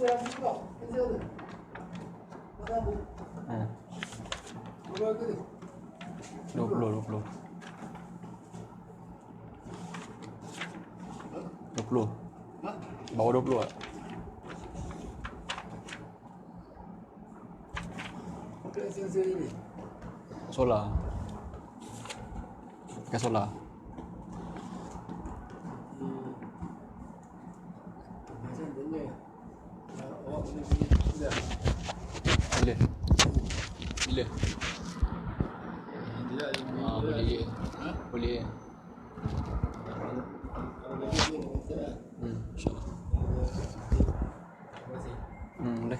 Dua puluh. 20. Bawah 20 tak? Solar. Pakai solar. Boleh. Bila? Boleh. Boleh. InsyaAllah. Boleh.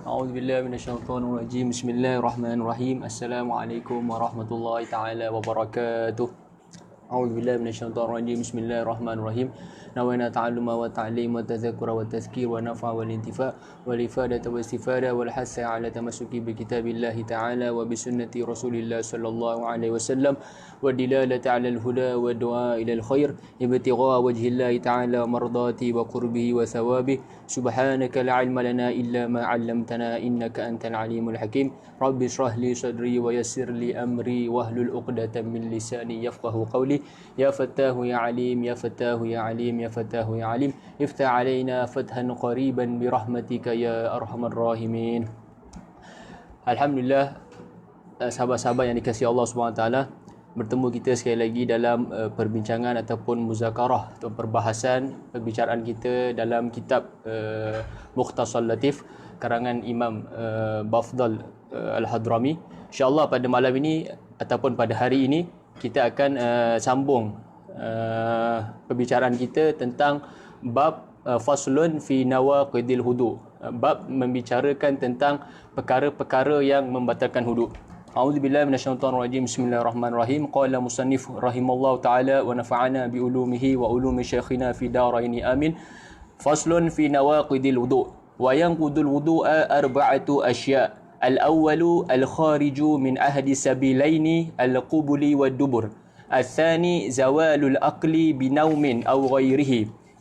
A'udzubillahi minasyaitonirrajim. Bismillahirrahmanirrahim. Assalamualaikum warahmatullahi taala wabarakatuh. A'udzubillahi minasyaitonirrajim. Bismillahirrahmanirrahim. Nawaina ta'alluma wa ta'lim wa tadhakkura wa tadhkir wa naf'a wal intifa' wal ifadata wa istifada wal hasa 'ala tamassuki bi kitabillahi ta'ala wa bi sunnati Rasulillah sallallahu alaihi wasallam wa dilalati 'ala al huda wa du'a ila al khair ibtigha wajhillahi ta'ala wa mardati wa qurbihi wa thawabihi subhanaka la 'ilma lana illa ma 'allamtana innaka antal alimul hakim rabbi shrah li sadri wa yassir li amri wahlul 'uqdatam min lisani yafqahu qawli ya fattahu ya alim ya fattahu ya alim ya fatahu ya alim iftah alaina fathan qariban bi rahmatika ya arhamar rahimin. Alhamdulillah, sahabat-sahabat yang dikasihi Allah Subhanahu Wa Taala, bertemu kita sekali lagi dalam perbincangan ataupun muzakarah atau perbahasan perbicaraan kita dalam kitab Mukhtasar Latif karangan Imam Bafdal Al-Hadrami. InsyaAllah pada malam ini ataupun pada hari ini kita akan sambung perbicaraan kita tentang bab faslun fi nawaqidil wudu, bab membicarakan tentang perkara-perkara yang membatalkan wudu. A'udzubillahi minasyaitonirrajim. Bismillahirrahmanirrahim. Qala musannif rahimallahu taala wa nafa'ana bi ulumihi wa ulumi syekhina fi daraini amin. Faslun fi nawaqidil wudu wa yanqudul wudu'a arba'atu asya'. Al-awwalu al-khariju min ahdi sabilaini al-qubuli wad-dubur. الثاني زوال الأقل بنوم أو غيره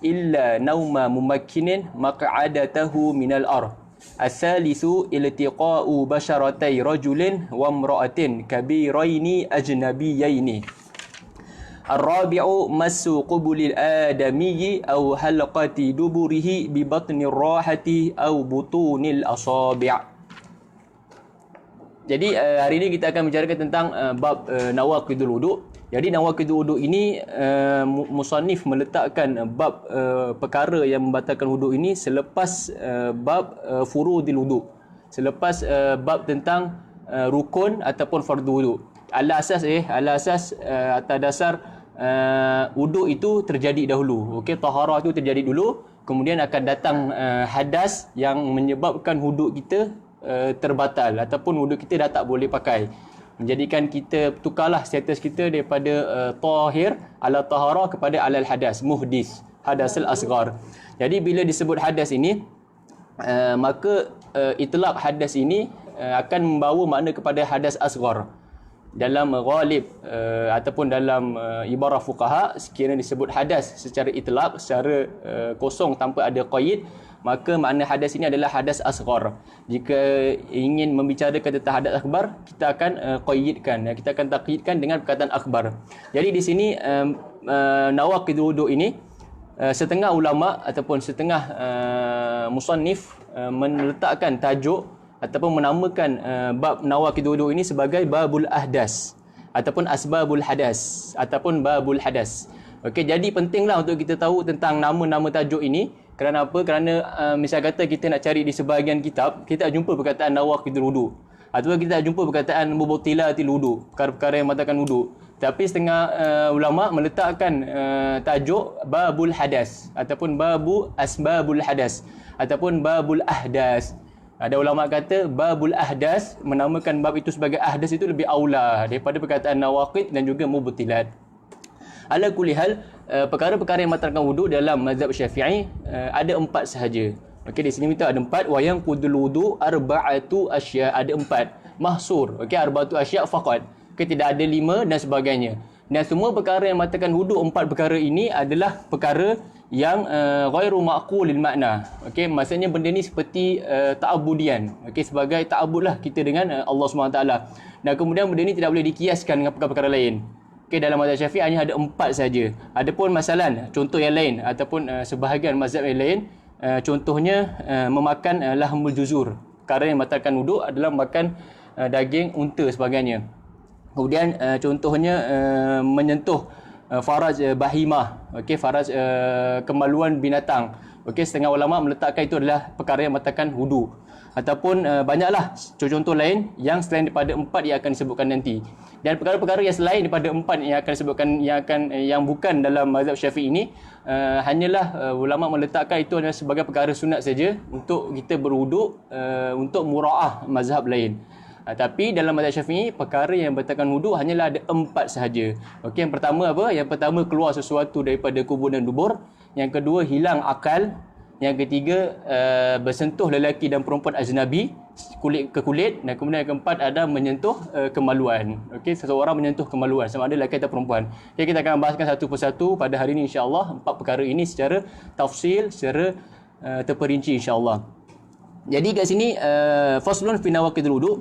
إلا نوم ممكن مقعدته من الأرض. الثالث التقاء بشرتي رجل وامرأة كبيرين أجنبيين. الرابع مس قبل الآدمي أو حلقة دبره ببطن الراحة أو بطون الأصابع. Jadi hari ini kita akan bicarakan tentang bab nawaqidul wudu. Jadi nawaqidul wudu ini musannif meletakkan bab perkara yang membatalkan wudu ini selepas bab furudil wudu. Selepas bab tentang rukun ataupun fardu wudu. Ala asas atas dasar wudu itu terjadi dahulu. Okey, taharah itu terjadi dulu, kemudian akan datang hadas yang menyebabkan wudu kita terbatal ataupun wudu kita dah tak boleh pakai, menjadikan kita tukarlah status kita daripada tahir ala taharah kepada alal hadas, muhdis, hadasul asghar. Jadi bila disebut hadas ini maka itlaq hadas ini akan membawa makna kepada hadas asghar. Dalam ghalib ataupun dalam ibarah fuqaha, sekiranya disebut hadas secara itlaq, secara kosong tanpa ada qaid, maka makna hadas ini adalah hadas asghar. Jika ingin membicarakan tentang hadas akbar, kita akan qayyidkan, kita akan takyidkan dengan perkataan akbar. Jadi di sini nawaqidul wudu ini setengah ulama ataupun setengah musannif meletakkan tajuk ataupun menamakan bab nawaqidul wudu ini sebagai babul ahdas ataupun asbabul hadas ataupun babul hadas. Okey, jadi pentinglah untuk kita tahu tentang nama-nama tajuk ini. Kerana apa? Kerana misal kata kita nak cari di sebahagian kitab, kita tak jumpa perkataan nawaqidul wudu, ataupun kita tak jumpa perkataan mubtilatil wudu, perkara-perkara yang membatalkan wudu. Tapi setengah ulama meletakkan tajuk babul hadas ataupun babu asbabul hadas ataupun babul ahdas. Ada ulama kata babul ahdas, menamakan bab itu sebagai ahdas itu lebih aula daripada perkataan nawaqid dan juga mubtilat. Ala kulli hal, perkara-perkara yang membatalkan wudu dalam mazhab Syafi'i ada 4 sahaja. Okey, di sini kita ada 4. Wa yanqudul wudu arba'atu asya', ada 4 mahsur. Okey, arba'atu asya' faqat. Okey, tidak ada 5 dan sebagainya. Dan semua perkara yang membatalkan wudu, 4 perkara ini adalah perkara yang ghairu ma'qulil makna. Okey, maksudnya benda ni seperti ta'abudian. Okey, sebagai ta'abud lah kita dengan Allah SWT. Dan kemudian benda ni tidak boleh dikiaskan dengan perkara-perkara lain. Okey, dalam mazhab Syafi'i hanya ada 4 saja. Adapun masalah contoh yang lain ataupun sebahagian mazhab yang lain, contohnya memakan lahmul juzur. Perkara yang membatalkan wuduk adalah makan daging unta sebagainya. Kemudian contohnya menyentuh faraj bahimah, okey, faraj kemaluan binatang. Okey, setengah ulama meletakkan itu adalah perkara yang membatalkan wudu. Ataupun banyaklah contoh lain yang selain daripada 4 yang akan disebutkan nanti. Dan perkara-perkara yang selain daripada 4 yang akan disebutkan yang bukan dalam mazhab Syafi'i ini, hanyalah ulama meletakkan itu adalah sebagai perkara sunat saja untuk kita berwuduk untuk muraah mazhab lain. Tapi dalam mazhab Syafi'i, perkara yang membatalkan wudu hanyalah ada 4 sahaja. Okey, yang pertama apa? Yang pertama, keluar sesuatu daripada kubur dan dubur. Yang kedua, hilang akal. Yang ketiga, bersentuh lelaki dan perempuan ajnabi, kulit ke kulit. Dan kemudian yang keempat ada menyentuh kemaluan. Okey, seseorang menyentuh kemaluan, sama ada lelaki atau perempuan. Okay, kita akan bahaskan satu persatu pada hari ini insya-Allah 4 perkara ini secara tafsil, secara terperinci insya-Allah. Jadi kat sini faslun fi nawaqidul wudu.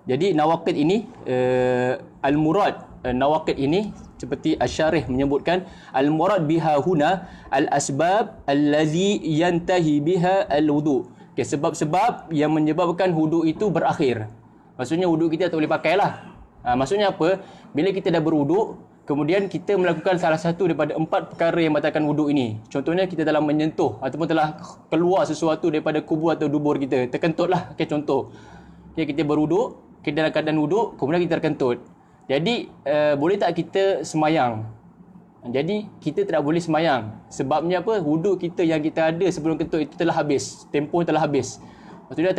Jadi nawaqid ini al-murad nawaqid ini seperti asy-syarih menyebutkan, al-murad biha huna al-asbab allazi yantahi biha al-wudu. Okay, sebab-sebab yang menyebabkan wudu itu berakhir. Maksudnya wudu kita tak boleh pakailah. Maksudnya apa? Bila kita dah berwudu, kemudian kita melakukan salah satu daripada 4 perkara yang membatalkan wudu ini. Contohnya kita dalam menyentuh ataupun telah keluar sesuatu daripada kubur atau dubur kita. Terkentutlah, okay, contoh. Okay, kita berwudu, kita dalam keadaan wudu, kemudian kita terkentut. Jadi boleh tak kita semayang? Jadi kita tidak boleh semayang. Sebabnya apa? Wudu kita yang kita ada sebelum kentut itu telah habis. Tempoh telah habis. Maksudnya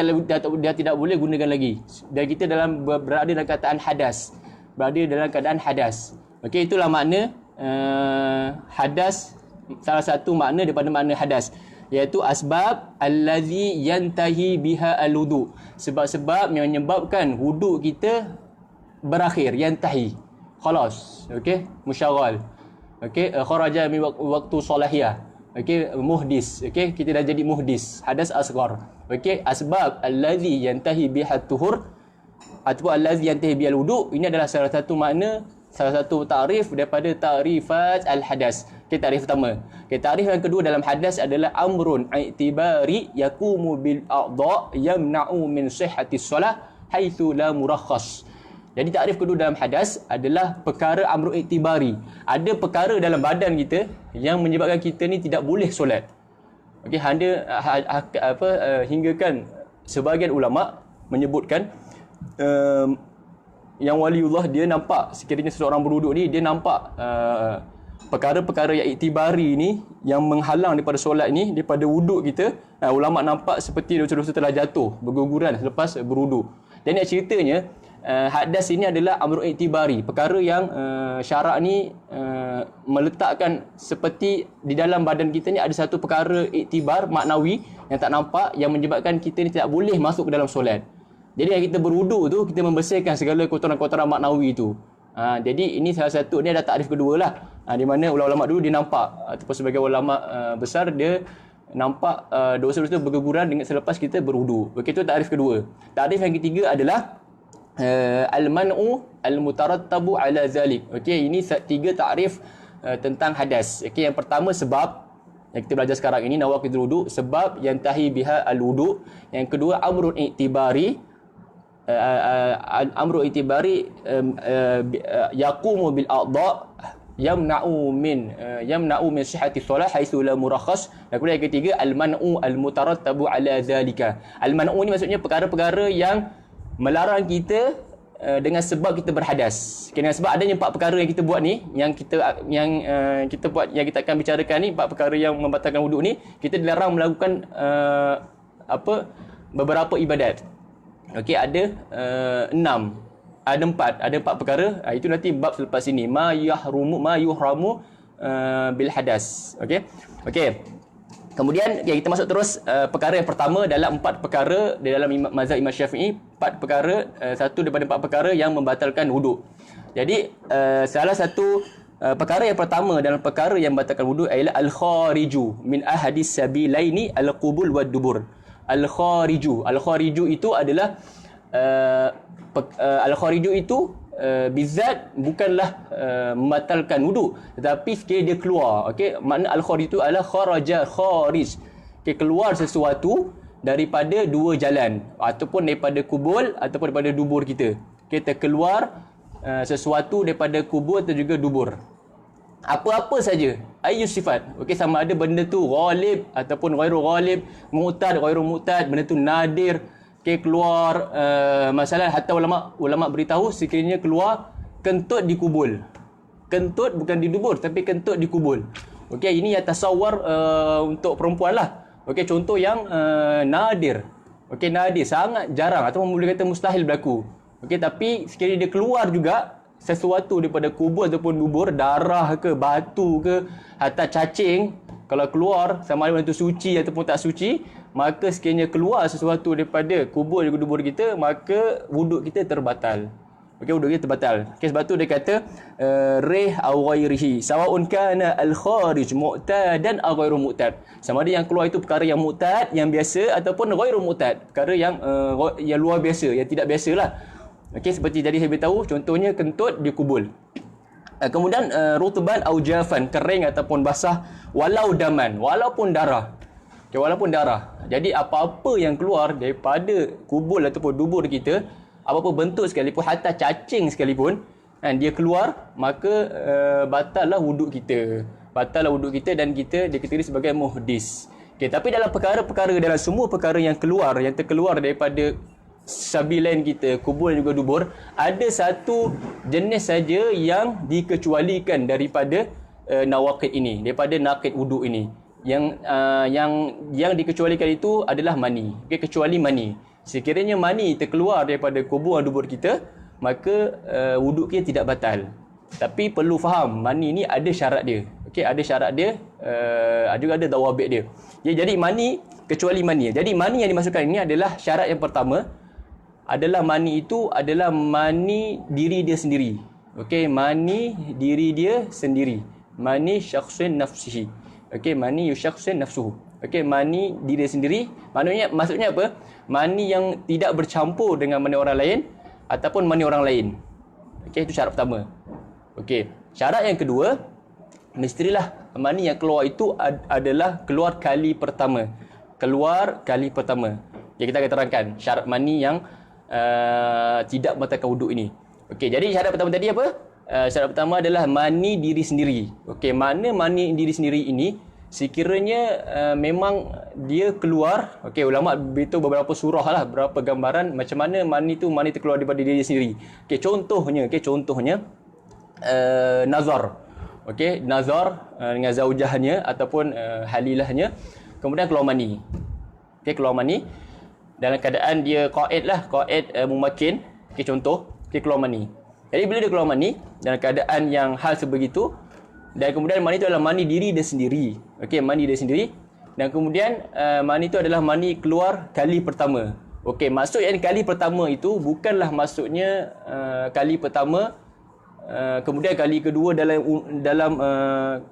dia tidak boleh gunakan lagi. Dan kita berada dalam keadaan hadas. Berada dalam keadaan hadas. Okey, itulah makna hadas. Salah satu makna daripada makna hadas, iaitu asbab allazi yantahi biha al-wudu. Sebab-sebab yang menyebabkan wudu kita berakhir, yantahi, khalas, okey, musyaghal, okey, kharaja min waktu salahiyah, okey, muhdis, okey, kita dah jadi muhdis, hadas asghar, okey. Asbab allazi yantahi biha tuhur ataupun allazi yantahi bil wudu, ini adalah salah satu makna, salah satu takrif daripada takrifat al-hadas. Okey, takrif pertama. Okey, takrif yang kedua dalam hadas adalah amrun i'tibari yaqumu bil a'dha yamna'u min sihhati shalah haitsu la murakhas. Jadi takrif kedua dalam hadas adalah perkara amru i'tibari. Ada perkara dalam badan kita yang menyebabkan kita ni tidak boleh solat. Okey, hinggakan sebahagian ulama menyebutkan yang waliullah dia nampak sekiranya seseorang berwuduk ni, dia nampak perkara-perkara yang i'tibari ni yang menghalang daripada solat ni, daripada wuduk kita. Ulama nampak seperti dosa-dosa telah jatuh berguguran selepas berwuduk. Dan nak ceritanya hadas ini adalah amru i'tibari, perkara yang syarak ni meletakkan seperti di dalam badan kita ni ada satu perkara iktibar maknawi yang tak nampak, yang menyebabkan kita ni tidak boleh masuk ke dalam solat. Jadi yang kita berwuduk tu, kita membersihkan segala kotoran-kotoran maknawi tu. Jadi ini salah satu, ni ada takrif kedua lah, di mana ulama-ulama dulu dia nampak, ataupun sebagai ulama besar dia nampak dosa-dosa berguguran dengan selepas kita berwuduk. Begitu takrif kedua. Takrif yang ketiga adalah al-man'u al-mutarattabu ala zalik. Okey, ini 3 takrif tentang hadas. Okey, yang pertama sebab yang kita belajar sekarang ini, nawaqidul wudu, sebab yang tahi biha al-wudu. Yang kedua amrun i'tibari, amru i'tibari yaqumu bil a'dha yamna'u min sihhati shalah haitsu la murakhas. Dan kemudian yang ketiga al-man'u al-mutarattabu ala zalika. Al-man'u ni maksudnya perkara-perkara yang melarang kita dengan sebab kita berhadas. Okay, dengan sebab adanya 4 perkara yang kita buat ni, yang kita buat, yang kita akan bicarakan ni, 4 perkara yang membatalkan wuduk ni, kita dilarang melakukan beberapa ibadat. Okey, ada 6, ada 4 perkara. Itu nanti bab selepas ini, ma yuhramu bil hadas. Okey. Kemudian kita masuk terus perkara yang pertama dalam 4 perkara di dalam mazhab Imam Syafi'i. 4 perkara, satu daripada 4 perkara yang membatalkan wuduk. Jadi salah satu perkara yang pertama dalam perkara yang membatalkan wuduk ialah al-khariju min ahadis sabilaini al-qubul wad dubur. Al-khariju itu adalah al-khariju itu bizat bukanlah membatalkan wuduk, tetapi sekiranya dia keluar. Okey, makna al-kharij itu adalah kharaja kharij. Okey, keluar sesuatu daripada dua jalan, ataupun daripada kubul ataupun daripada dubur kita. Kita keluar sesuatu daripada kubur atau juga dubur. Apa-apa saja, ayu sifat. Okey, sama ada benda tu ghalib ataupun ghairu ghalib, mu'tad ghairu mu'tad, benda tu nadir. Okey, keluar masalah hatta ulama beritahu sekiranya keluar kentut di kubul. Kentut bukan di dubur tapi kentut di kubul. Okey, ini yang tasawwur untuk perempuan lah. Okey, contoh yang nadir. Okey, nadir sangat jarang ataupun boleh kata mustahil berlaku. Okey, tapi sekiranya dia keluar juga sesuatu daripada kubur ataupun dubur, darah ke, batu ke, hatta cacing, kalau keluar sama ada benda tu suci ataupun tak suci, maka sekiranya keluar sesuatu daripada kubur dan dubur kita, maka wuduk kita terbatal. Okey, wuduk kita terbatal. Okey, sebab tu dia kata rih aw ghairihi sawaun kana al-kharij mu'tadan aw ghairu mu'tad. Sama ada yang keluar itu perkara yang mu'tad, yang biasa, ataupun ghairu mu'tad, perkara yang luar biasa, yang tidak biasalah. Okey, seperti tadi saya beritahu, contohnya kentut di kubul. Kemudian rutban au jafan, kering ataupun basah, walau daman, walaupun darah. Okay, walaupun darah. Jadi apa-apa yang keluar daripada kubul ataupun dubur kita, apa-apa bentuk sekalipun, hatta cacing sekalipun, kan, dia keluar, maka batallah wuduk kita. Batallah wuduk kita dan kita dikategori sebagai muhdis. Okay, tapi dalam perkara-perkara, dalam semua perkara yang keluar, yang terkeluar daripada sabilain kita, kubur dan juga dubur, ada satu jenis saja yang dikecualikan daripada nawaqid ini, daripada naqid wuduk ini. Yang dikecualikan itu adalah mani. Okay, kecuali mani. Sekiranya mani terkeluar daripada kubur dan dubur kita, maka wuduk kita tidak batal. Tapi perlu faham, mani ni ada syarat dia. Okey, ada syarat dia, ada dawabit dia. Jadi mani, kecuali mani. Jadi mani yang dimasukkan ini adalah syarat yang pertama, adalah mani itu adalah mani diri dia sendiri. Okey, mani diri dia sendiri. Mani syakhsin nafsihi. Okey, mani syakhsin nafsuhu. Okey, mani diri dia sendiri. Maksudnya apa? Mani yang tidak bercampur dengan mani orang lain ataupun mani orang lain. Okey, itu syarat pertama. Okey, syarat yang kedua, mestilah mani yang keluar itu adalah keluar kali pertama. Keluar kali pertama. Okay, kita akan terangkan syarat mani yang tidak membatalkan wuduk ini. Okey, jadi syarat pertama tadi apa? Syarat pertama adalah mani diri sendiri. Okey, mana mani diri sendiri ini sekiranya memang dia keluar. Okey, ulama beritahu beberapa surah lah, beberapa gambaran macam mana mani terkeluar daripada diri sendiri. Okey, contohnya nazar. Okey, nazar dengan zaujahnya ataupun halilahnya, kemudian keluar mani. Okey, keluar mani dalam keadaan dia qaid mumakin. Okey, contoh, keluar mani. Jadi bila dia keluar mani dalam keadaan yang hal sebegitu, dan kemudian mani itu adalah mani diri dia sendiri. Okey, mani dia sendiri, dan kemudian mani itu adalah mani keluar kali pertama. Okey, maksud yang kali pertama itu bukanlah maksudnya kali pertama kemudian kali kedua dalam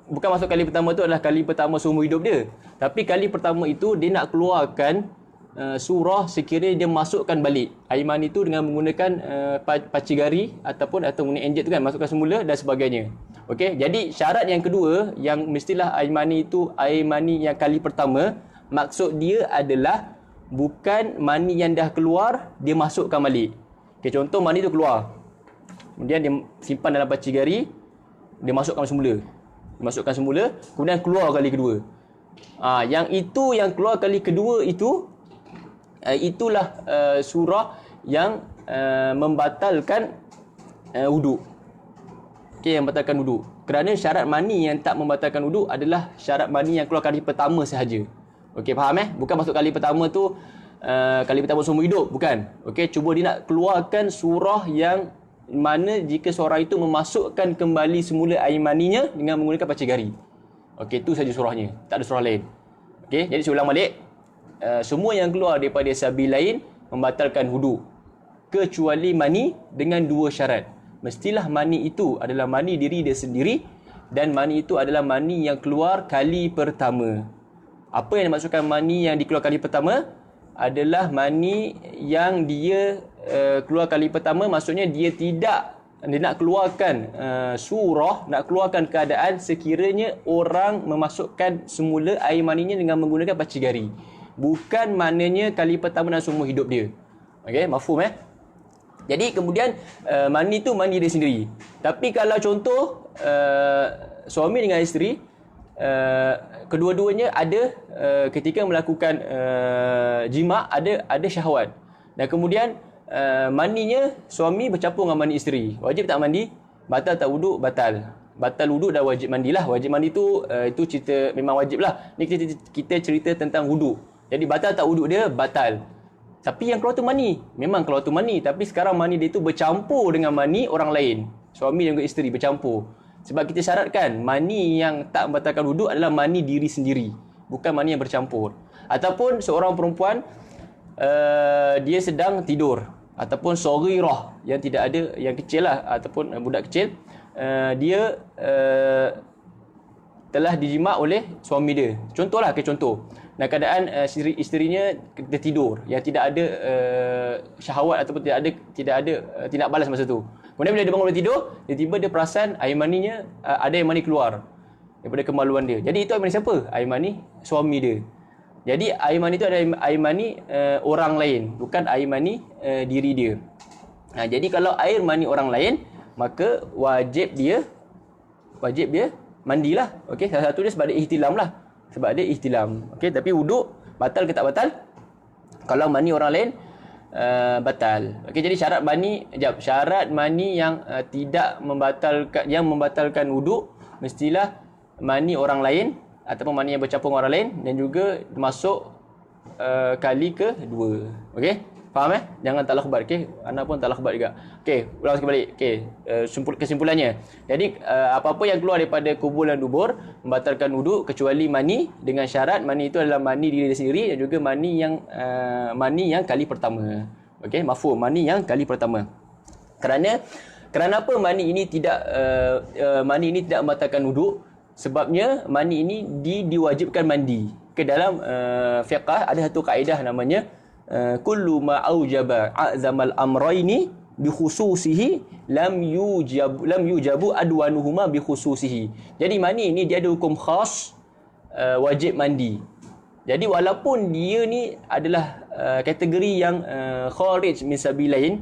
bukan maksud kali pertama itu adalah kali pertama seumur hidup dia. Tapi kali pertama itu dia nak keluarkan surah sekiranya dia masukkan balik air mani itu dengan menggunakan pacigari ataupun menggunakan enjet tu kan, masukkan semula dan sebagainya. Okey, jadi syarat yang kedua yang mestilah air mani itu air mani yang kali pertama, maksud dia adalah bukan mani yang dah keluar dia masukkan balik. Okey, contoh mani itu keluar, kemudian dia simpan dalam pacigari, dia masukkan semula, kemudian keluar kali kedua. Yang keluar kali kedua itu itulah surah yang membatalkan wuduk. Okey, yang membatalkan wuduk. Kerana syarat mani yang tak membatalkan wuduk adalah syarat mani yang keluar kali pertama sahaja. Okey, faham Bukan masuk kali pertama tu kali pertama seumur hidup, bukan. Okey, cuba dia nak keluarkan surah yang mana jika seorang itu memasukkan kembali semula air maninya dengan menggunakan pacigari. Okey, itu saja surahnya, tak ada surah lain. Okey, jadi saya ulang balik. Semua yang keluar daripada sabil lain membatalkan wuduk, kecuali mani dengan dua syarat. Mestilah mani itu adalah mani diri dia sendiri dan mani itu adalah mani yang keluar kali pertama. Apa yang dimaksudkan mani yang dikeluar kali pertama? Adalah mani yang dia keluar kali pertama, maksudnya dia nak keluarkan surah, nak keluarkan keadaan sekiranya orang memasukkan semula air maninya dengan menggunakan paci jari. Bukan maknanya kali pertama dalam semua hidup dia. Okey, mafhum Jadi kemudian mani tu mani dia sendiri. Tapi kalau contoh suami dengan isteri, kedua-duanya ada ketika melakukan jima' ada syahwat. Dan kemudian maninya suami bercampur dengan mani isteri. Wajib tak mandi? Batal tak wuduk? Batal. Batal wuduk dan wajib mandilah. Wajib mandi tu itu cerita memang wajib lah. Ni kita cerita tentang wuduk. Jadi batal tak wuduk dia? Batal. Tapi yang keluar tu mani. Memang keluar tu mani. Tapi sekarang mani dia tu bercampur dengan mani orang lain. Suami dan isteri bercampur. Sebab kita syaratkan mani yang tak membatalkan wuduk adalah mani diri sendiri. Bukan mani yang bercampur. Ataupun seorang perempuan dia sedang tidur. Ataupun saghirah yang tidak ada, yang kecil lah. Ataupun budak kecil. Dia telah dijima' oleh suami dia. Contohlah, contoh. Dan keadaan isterinya tertidur yang tidak ada syahwat ataupun tidak ada tindak balas masa tu. Kemudian bila dia bangun dari tidur, tiba-tiba dia perasan air maninya ada air mani keluar daripada kemaluan dia. Jadi itu air mani siapa? Air mani suami dia. Jadi air mani itu adalah air mani orang lain, bukan air mani diri dia. Jadi kalau air mani orang lain, maka wajib dia mandilah. Okey, salah satu dia sebab dia ihtilam lah. Sebab dia ihtilam. Okey, tapi wuduk batal ke tak batal? Kalau mani orang lain batal. Okey, jadi syarat mani yang tidak membatalkan wuduk mestilah mani orang lain ataupun mani yang bercampur dengan orang lain dan juga masuk kali kedua. Okey? Faham Jangan tak lakhbat. Okey? Anda pun tak lakhbat juga. Okey, ulang sekali balik. Okey, kesimpulannya. Jadi apa-apa yang keluar daripada kubur dan dubur membatalkan wuduk kecuali mani, dengan syarat mani itu adalah mani diri dia sendiri dan juga mani yang kali pertama. Okey, mafhum, mani yang kali pertama. Kerana apa mani ini tidak membatalkan wuduk? Sebabnya mani ini diwajibkan mandi. Ke dalam fiqh ada satu kaedah namanya kullu ma aujaba a'zamal amrayni bi khususihi lam yujabu adwanuhuma bi khususihi. Jadi mani ini dia ada hukum khas, wajib mandi. Jadi walaupun dia ni adalah kategori yang kharij min sabilain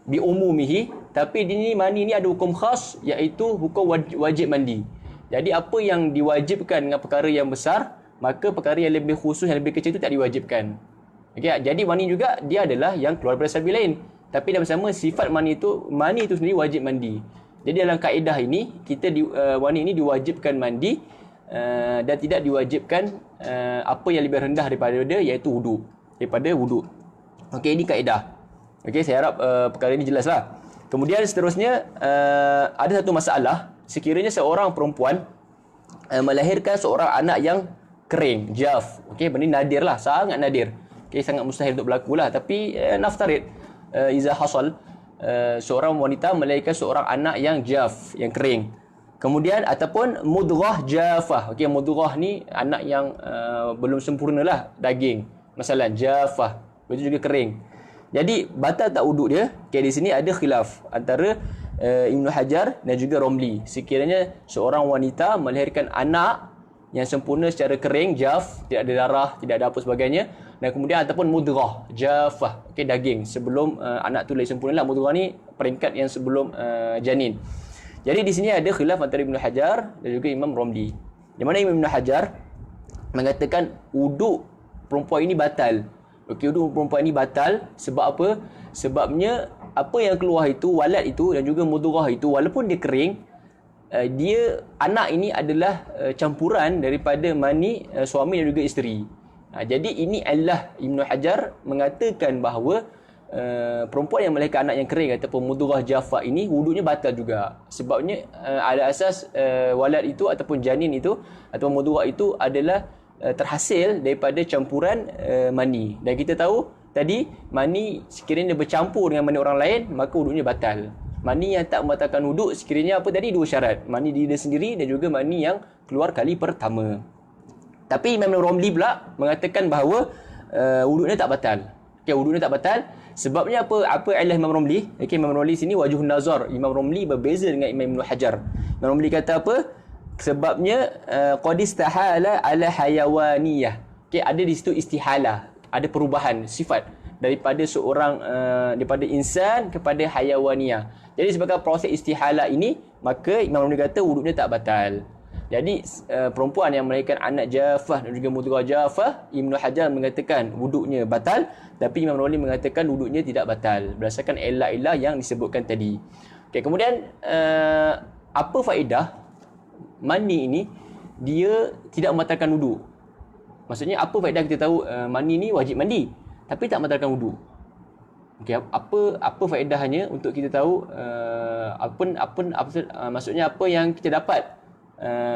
bi umumihi, tapi dia ni mani ni ada hukum khas iaitu hukum wajib mandi. Jadi apa yang diwajibkan dengan perkara yang besar, maka perkara yang lebih khusus, yang lebih kecil itu tak diwajibkan. Okey, jadi mani juga dia adalah yang keluar daripada sabil lain. Tapi dalam sama sifat mani itu sendiri wajib mandi. Jadi dalam kaedah ini mani ini diwajibkan mandi dan tidak diwajibkan apa yang lebih rendah daripada dia iaitu wuduk. Okey, ini kaedah. Okey, saya harap perkara ini jelaslah. Kemudian seterusnya ada satu masalah. Sekiranya seorang perempuan melahirkan seorang anak yang kering, jaf. Okey, benda nadir lah, sangat nadir. Okey, sangat mustahil untuk berlaku lah. Tapi naftarid iza hasal seorang wanita melahirkan seorang anak yang jaf, yang kering. Kemudian ataupun mudghah jafah. Okey, mudghah ni anak yang belum sempurna lah daging. Masalah jafah, itu juga kering. Jadi batal tak wuduk dia? Okey, di sini ada khilaf antara Ibnu Hajar dan juga Romli. Sekiranya seorang wanita melahirkan anak yang sempurna secara kering, jaf, tidak ada darah, tidak ada apa sebagainya, dan kemudian ataupun mudghah, jafah, okey, daging sebelum anak tu lagi sempurna lah. Mudghah ni peringkat yang sebelum janin. Jadi di sini ada khilaf antara Ibnu Hajar dan juga Imam Romli. Di mana Ibnu Hajar mengatakan wuduk perempuan ini batal. Okey, wuduk perempuan ini batal sebab apa? Sebabnya apa yang keluar itu, walad itu dan juga mudghah itu, walaupun dia kering, anak ini adalah campuran daripada mani suami dan juga isteri. Jadi ini adalah Ibnu Hajar mengatakan bahawa perempuan yang melahirkan anak yang kering ataupun mudghah jafah ini wuduknya batal juga. Sebabnya ada asas walad itu ataupun janin itu ataupun mudghah itu adalah terhasil daripada campuran mani. Dan kita tahu tadi mani sekiranya dia bercampur dengan mani orang lain, maka wuduknya batal. Mani yang tak membatalkan wuduk sekiranya apa tadi? Dua syarat. Mani diri dia sendiri dan juga mani yang keluar kali pertama. Tapi Imam Romli pula mengatakan bahawa wuduknya tak batal. Okey, wuduknya tak batal. Sebabnya apa? Apa ilah Imam Romli? Okey, Imam Romli sini wajhun nazar. Imam Romli berbeza dengan Imam Ibn Hajar. Imam Romli kata apa? Sebabnya qad istahala ala hayawaniyah. Okey, ada di situ istihalah, ada perubahan sifat daripada seorang daripada insan kepada hayawaniyah. Jadi sebagai proses istihala ini, maka Imam Romli kata wuduknya tak batal. Jadi perempuan yang melahirkan anak jafah dan juga mudghah jafah, Ibnu Hajar mengatakan wuduknya batal, tapi Imam Romli mengatakan wuduknya tidak batal berdasarkan ilah-ilah yang disebutkan tadi. Okey, kemudian apa faedah mani ini dia tidak membatalkan wuduk? Maksudnya apa faedah kita tahu mani ni wajib mandi tapi tak membatalkan wuduk? Okey, apa faedahnya untuk kita tahu maksudnya apa yang kita dapat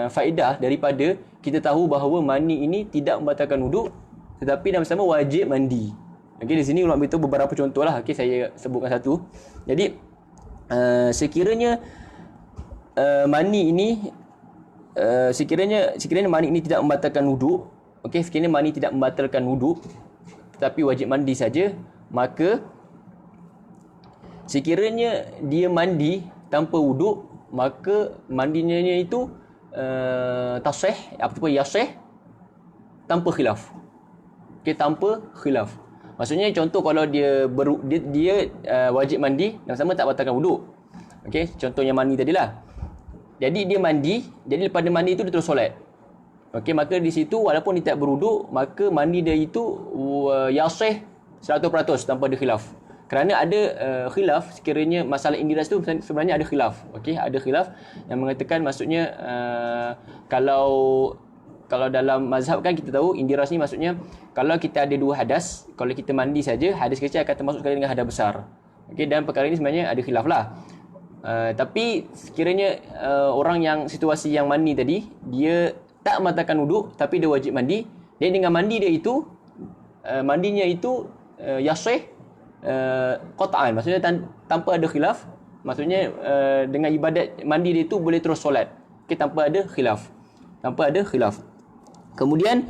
faedah daripada kita tahu bahawa mani ini tidak membatalkan wuduk tetapi dalam sama wajib mandi. Okey, di sini ulama beritahu beberapa contohlah. Okey, saya sebutkan satu. Jadi sekiranya mani ini sekiranya mani ini tidak membatalkan wuduk, okey, sekiranya mani tidak membatalkan wuduk tetapi wajib mandi saja, maka sekiranya dia mandi tanpa wuduk, maka mandinya itu tasih ataupun yasih tanpa khilaf. Okey, tanpa khilaf. Maksudnya contoh kalau dia wajib mandi dan sama tak batalkan wuduk. Okey, contohnya mani tadilah. Jadi dia mandi, jadi lepas dia mandi itu dia terus solat. Okey, maka di situ walaupun dia tak berwuduk, maka mandi dia itu yasih 100% tanpa ada khilaf. Kerana ada khilaf sekiranya masalah indiras tu sebenarnya ada khilaf. Okey, ada khilaf yang mengatakan maksudnya kalau dalam mazhab kan kita tahu indiras ni maksudnya kalau kita ada dua hadas, kalau kita mandi saja hadas kecil akan termasuk sekali dengan hadas besar. Okey, dan perkara ini sebenarnya ada khilaf lah. Tapi sekiranya orang yang situasi yang mandi tadi dia tak membatalkan wuduk tapi dia wajib mandi, dan dengan mandi dia itu mandinya itu yasih qat'an, maksudnya tanpa ada khilaf. Maksudnya dengan ibadat mandi dia itu boleh terus solat, okay, tanpa ada khilaf. Kemudian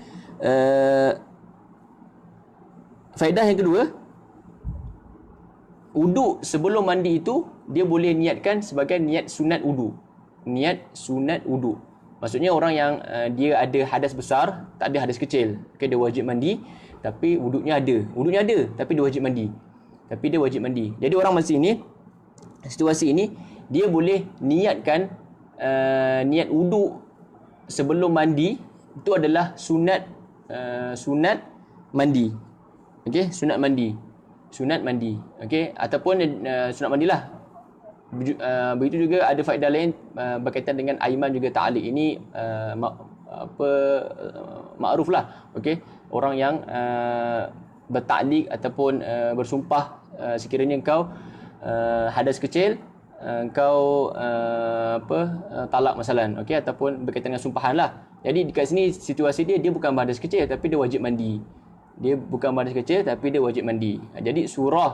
faedah yang kedua, wuduk sebelum mandi itu dia boleh niatkan sebagai niat sunat wuduk. Maksudnya orang yang dia ada hadas besar, tak ada hadas kecil, okay, dia wajib mandi tapi wuduknya ada tapi dia wajib mandi. Jadi orang masa ini, situasi ini, dia boleh niatkan niat wuduk sebelum mandi itu adalah sunat mandi. Okey, sunat mandi. Okey, ataupun sunat mandilah. Begitu juga ada faedah lain berkaitan dengan aiman juga ta'liq. Ini makruf lah. Okey, orang yang bertaklik ataupun bersumpah sekiranya engkau hadas kecil, engkau talak masalan, okey, ataupun berkaitan dengan sumpahan lah. Jadi dekat sini situasi dia bukan berhadas kecil tapi dia wajib mandi. Jadi surah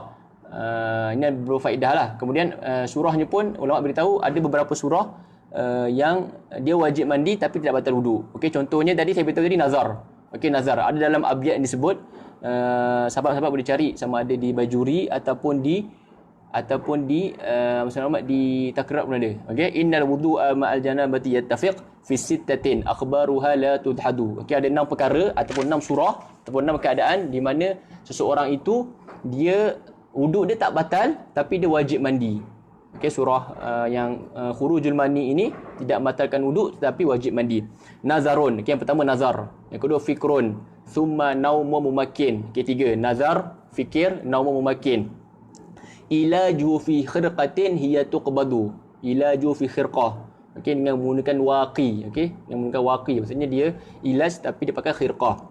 ini berfaedah lah. Kemudian surahnya pun ulama beritahu ada beberapa surah yang dia wajib mandi tapi tidak batal wudu. Okey, contohnya tadi saya beritahu tadi nazar. Okey, nazar ada dalam abiyat yang disebut, sahabat-sahabat boleh cari sama ada di Bajuri ataupun di Takrat pun ada. Okey, innal wudu'a ma'al janabati yattafiq fi sittatin akhbaruha la tudhadu. Okey, ada 6 perkara ataupun 6 surah ataupun 6 keadaan di mana seseorang itu dia wuduk dia tak batal tapi dia wajib mandi. Okey, surah yang khurujul mani ini tidak membatalkan wuduk tetapi wajib mandi. Nazarun, okey, yang pertama nazar. Yang kedua fikrun, thumma naumu mumakkin. Okey, 3 nazar, fikir, naumu mumakkin. Ilaju fi khirqatin hiya tuqbadu. Ilaju fi khirqah. Okey, dengan menggunakan waqi. Okey, yang menggunakan waqi maksudnya dia ilaj tapi dia pakai khirqah.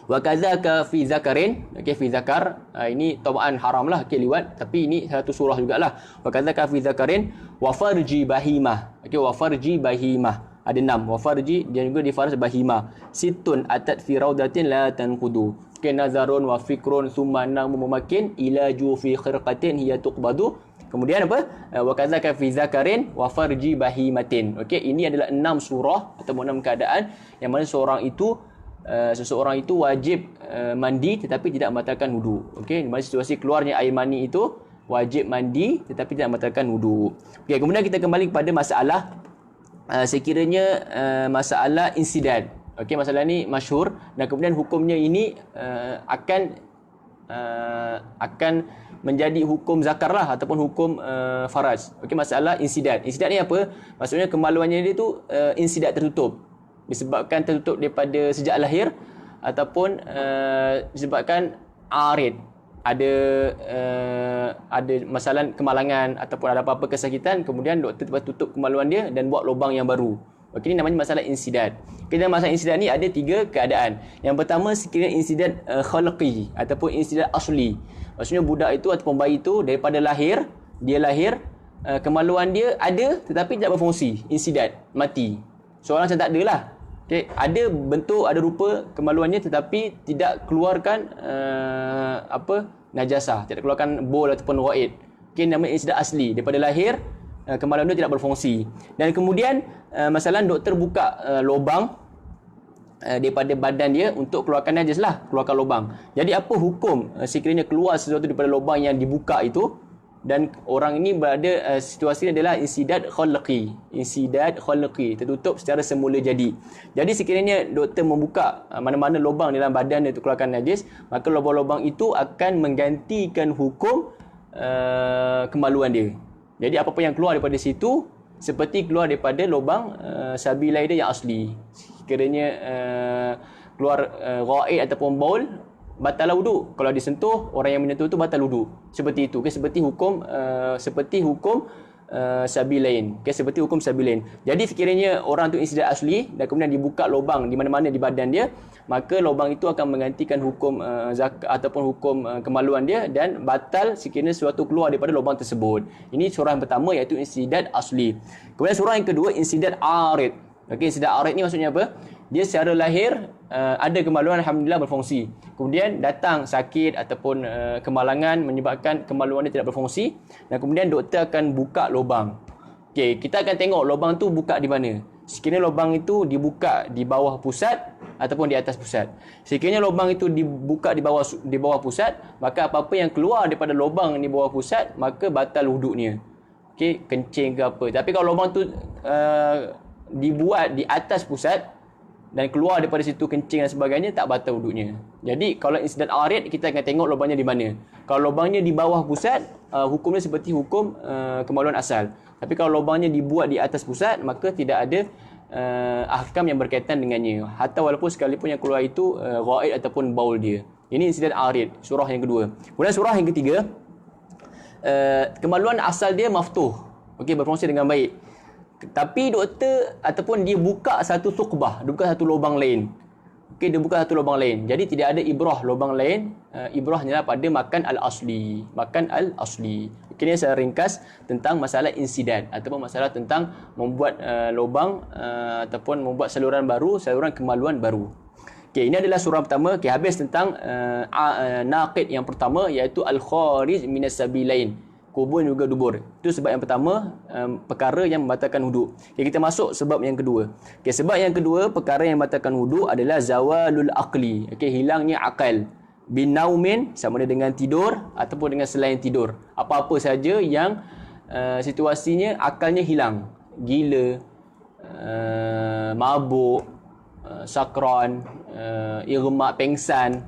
Wa kadzaka fi zakarin, okey, fi zakar, ini tabaan haram lah, okey, liwat, tapi ini satu surah jugalah. Wa kadzaka fi zakarin wa farji bahimah. Okey, wa farji bahimah ada 6, wa farji dan juga di farj bahimah. Situn atat fi raudatin la tanqudu. Okey, nazarun wa fikrun thumma namu mumakkin ilaju fi khirqatin hiya tuqbadu Kemudian apa? Wa kadzaka fi zakarin wa farji bahimatin. Okey, ini adalah 6 surah atau 6 keadaan yang mana seseorang itu wajib mandi tetapi tidak membatalkan wudu. Okey, di mana situasi keluarnya air mani itu wajib mandi tetapi tidak membatalkan wudu. Okey, kemudian kita kembali kepada masalah sekiranya masalah insiden. Okey, masalah ni masyhur dan kemudian hukumnya ini akan menjadi hukum zakar lah ataupun hukum faraj. Okey, masalah insiden. Insiden ni apa? Maksudnya kemaluannya dia tu insiden tertutup. Disebabkan tertutup daripada sejak lahir ataupun disebabkan arid. Ada masalah kemalangan ataupun ada apa-apa kesakitan, kemudian doktor tutup kemaluan dia dan buat lubang yang baru. Okey, ini namanya masalah insiden. Kita masalah insiden ni ada 3 keadaan. Yang pertama sekiranya insiden khalqi ataupun insiden asli. Maksudnya budak itu ataupun bayi itu daripada lahir, kemaluan dia ada tetapi tidak berfungsi, insiden, mati. Seorang macam tak ada lah. Okay, ada bentuk, ada rupa kemaluannya tetapi tidak keluarkan najasah, tidak keluarkan bol ataupun ghaid. Okey, namanya insiden asli. Daripada lahir kemaluan dia tidak berfungsi. Dan kemudian masalah doktor buka lubang daripada badan dia untuk keluarkan najis lah, keluarkan lubang. Jadi apa hukum sekiranya keluar sesuatu daripada lubang yang dibuka itu dan orang ini berada situasi adalah insiden khalqi, tertutup secara semula jadi. Jadi sekiranya doktor membuka mana-mana lubang dalam badan dia untuk keluarkan najis, maka lubang-lubang itu akan menggantikan hukum kemaluan dia. Jadi apa-apa yang keluar daripada situ seperti keluar daripada lubang sabilai dia yang asli. Sekiranya keluar ghaid ataupun baul, batal wudu. Kalau disentuh, orang yang menyentuh itu batal wudu. Seperti itu. Okay? Seperti hukum sabilain. Okay? Seperti hukum sabilain. Jadi sekiranya orang itu insiden asli dan kemudian dibuka lubang di mana-mana di badan dia, maka lubang itu akan menggantikan hukum zakat ataupun hukum kemaluan dia dan batal sekiranya sesuatu keluar daripada lubang tersebut. Ini surah yang pertama iaitu insiden asli. Kemudian surah yang kedua insiden arid. Okey, insiden arid ni maksudnya apa? Dia secara lahir ada kemaluan, alhamdulillah berfungsi. Kemudian datang sakit ataupun kemalangan menyebabkan kemaluan dia tidak berfungsi dan kemudian doktor akan buka lubang. Okey, kita akan tengok lubang tu buka di mana. Sekiranya lubang itu dibuka di bawah pusat ataupun di atas pusat. Sekiranya lubang itu dibuka di bawah pusat, maka apa-apa yang keluar daripada lubang di bawah pusat, maka batal wuduknya. Okey, kencing ke apa. Tapi kalau lubang tu dibuat di atas pusat dan keluar daripada situ kencing dan sebagainya, tak batal wuduknya. Jadi kalau insiden arid, kita akan tengok lubangnya di mana. Kalau lubangnya di bawah pusat, hukumnya seperti hukum kemaluan asal. Tapi kalau lubangnya dibuat di atas pusat, maka tidak ada ahkam yang berkaitan dengannya. Hatta walaupun sekalipun yang keluar itu ghaid ataupun baul dia. Ini insiden arid, surah yang kedua. Kemudian surah yang ketiga, kemaluan asal dia maftuh. Okey, berfungsi dengan baik. Tapi doktor ataupun dia buka satu suqbah, dia buka satu lubang lain. Okey, dia buka satu lubang lain. Jadi tidak ada ibrah lubang lain. Ibrahnya pada makan al-asli. Okey, ini saya ringkas tentang masalah insiden ataupun masalah tentang membuat lubang ataupun membuat saluran kemaluan baru. Okey, ini adalah surah pertama. Okey, habis tentang naqid yang pertama iaitu al-kharij minas sabilain. Kubur juga dubur. Itu sebab yang pertama, perkara yang membatalkan wudu. Okay, kita masuk sebab yang kedua. Okay, sebab yang kedua, perkara yang membatalkan wudu adalah zawalul aqli. Okay, hilangnya akal. Binaumin, sama ada dengan tidur ataupun dengan selain tidur. Apa-apa saja yang situasinya akalnya hilang. Gila, mabuk, sakran, irma, pengsan,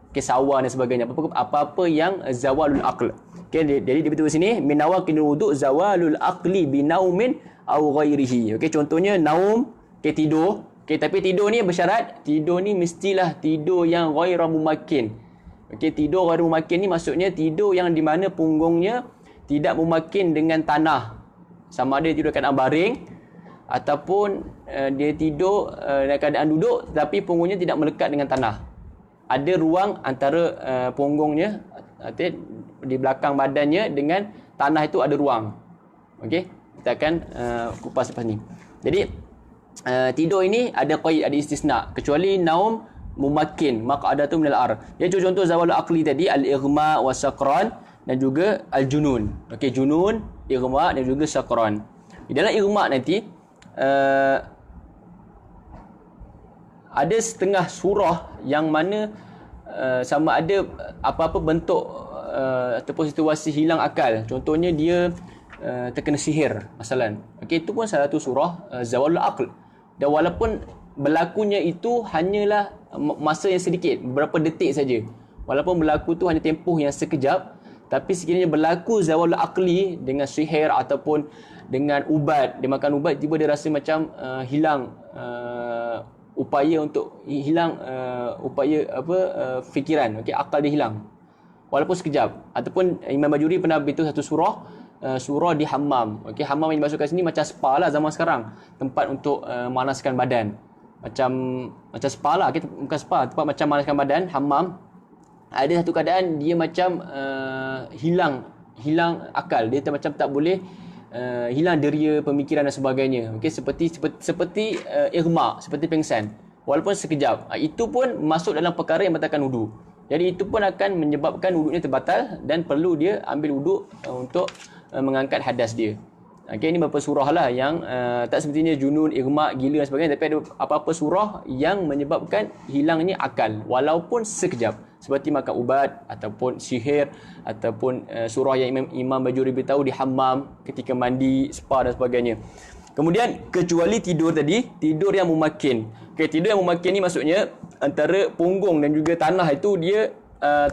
kesawar dan sebagainya. Apa-apa yang zawalul aql. Okay, jadi dia betul sini minawaqidul wudu zawalul aqli binaumin au ghairihi. Okey, contohnya naum, tidur. Okey, tapi tidur ni bersyarat tidur ni mestilah tidur yang ghairu mumakkin. Okey, tidur ghairu mumakkin ni maksudnya tidur yang di mana punggungnya tidak mumakkin dengan tanah. Sama ada tidur keadaan baring ataupun dia tidur dalam keadaan duduk tapi punggungnya tidak melekat dengan tanah. Ada ruang antara punggungnya di belakang badannya dengan tanah itu ada ruang. Okey, kita akan kupas lepas ni. Jadi tidur ini ada qaid, ada istisna, kecuali naum mumakkin, maq'adatu minal ar. Jadi contoh zawal aqli tadi al-ighma wa sakran dan juga al-junun. Okey, junun, ighma dan juga sakran. Di dalam ighma nanti ada setengah surah yang mana sama ada apa-apa bentuk ataupun situasi hilang akal. Contohnya dia terkena sihir masalan. Okey, itu pun salah satu surah zawalul aql. Dan walaupun berlakunya itu hanyalah masa yang sedikit, beberapa detik saja. Walaupun berlaku tu hanya tempoh yang sekejap, tapi sekiranya berlaku zawalul aqli dengan sihir ataupun dengan ubat, dia makan ubat tiba dia rasa macam hilang upaya untuk hilang upaya fikiran. Okey, akal dia hilang walaupun sekejap. Ataupun Imam Bajuri pernah beritahu satu surah di hammam. Okey, hammam yang dimasukkan sini macam spa lah zaman sekarang, tempat untuk manaskan badan. Macam spa lah, okay? Bukan spa, tempat macam manaskan badan, hammam. Ada satu keadaan dia macam hilang akal, dia macam tak boleh hilang deria pemikiran dan sebagainya. Okey, seperti ighma, seperti pengsan walaupun sekejap. Itu pun masuk dalam perkara yang batalkan wudu. Jadi itu pun akan menyebabkan wudunya terbatal dan perlu dia ambil wudu untuk mengangkat hadas dia. Okey, ini beberapa surah lah yang tak sepertinya junun, ighma, gila dan sebagainya, tapi ada apa-apa surah yang menyebabkan hilangnya akal walaupun sekejap, seperti makan ubat ataupun sihir ataupun surah yang Imam Bajuri beritahu di hammam ketika mandi, spa dan sebagainya. Kemudian kecuali tidur tadi, tidur yang mumakkin. Okey, tidur yang mumakkin ni maksudnya antara punggung dan juga tanah itu dia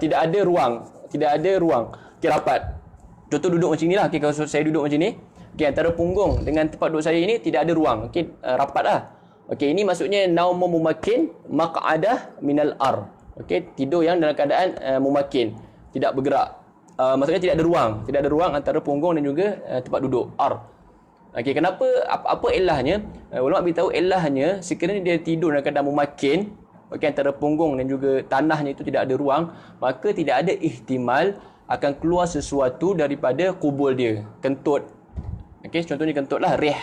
tidak ada ruang. Okey, rapat. Contoh duduk macam inilah. Okey, kalau saya duduk macam ni, okey, antara punggung dengan tempat duduk saya ini tidak ada ruang. Okey, rapatlah. Okey, ini maksudnya naumun mumakkin maq'adah minal ar. Okey, tidur yang dalam keadaan mumakkin, tidak bergerak. Maksudnya tidak ada ruang antara punggung dan juga tempat duduk ar. Okey, kenapa apa ilahnya? Ulama beritahu ilahnya sekiranya dia tidur dalam keadaan mumakkin, okey, antara punggung dan juga tanahnya itu tidak ada ruang, maka tidak ada ihtimal akan keluar sesuatu daripada kubul dia, kentut. Okey, contohnya kentut lah, rih.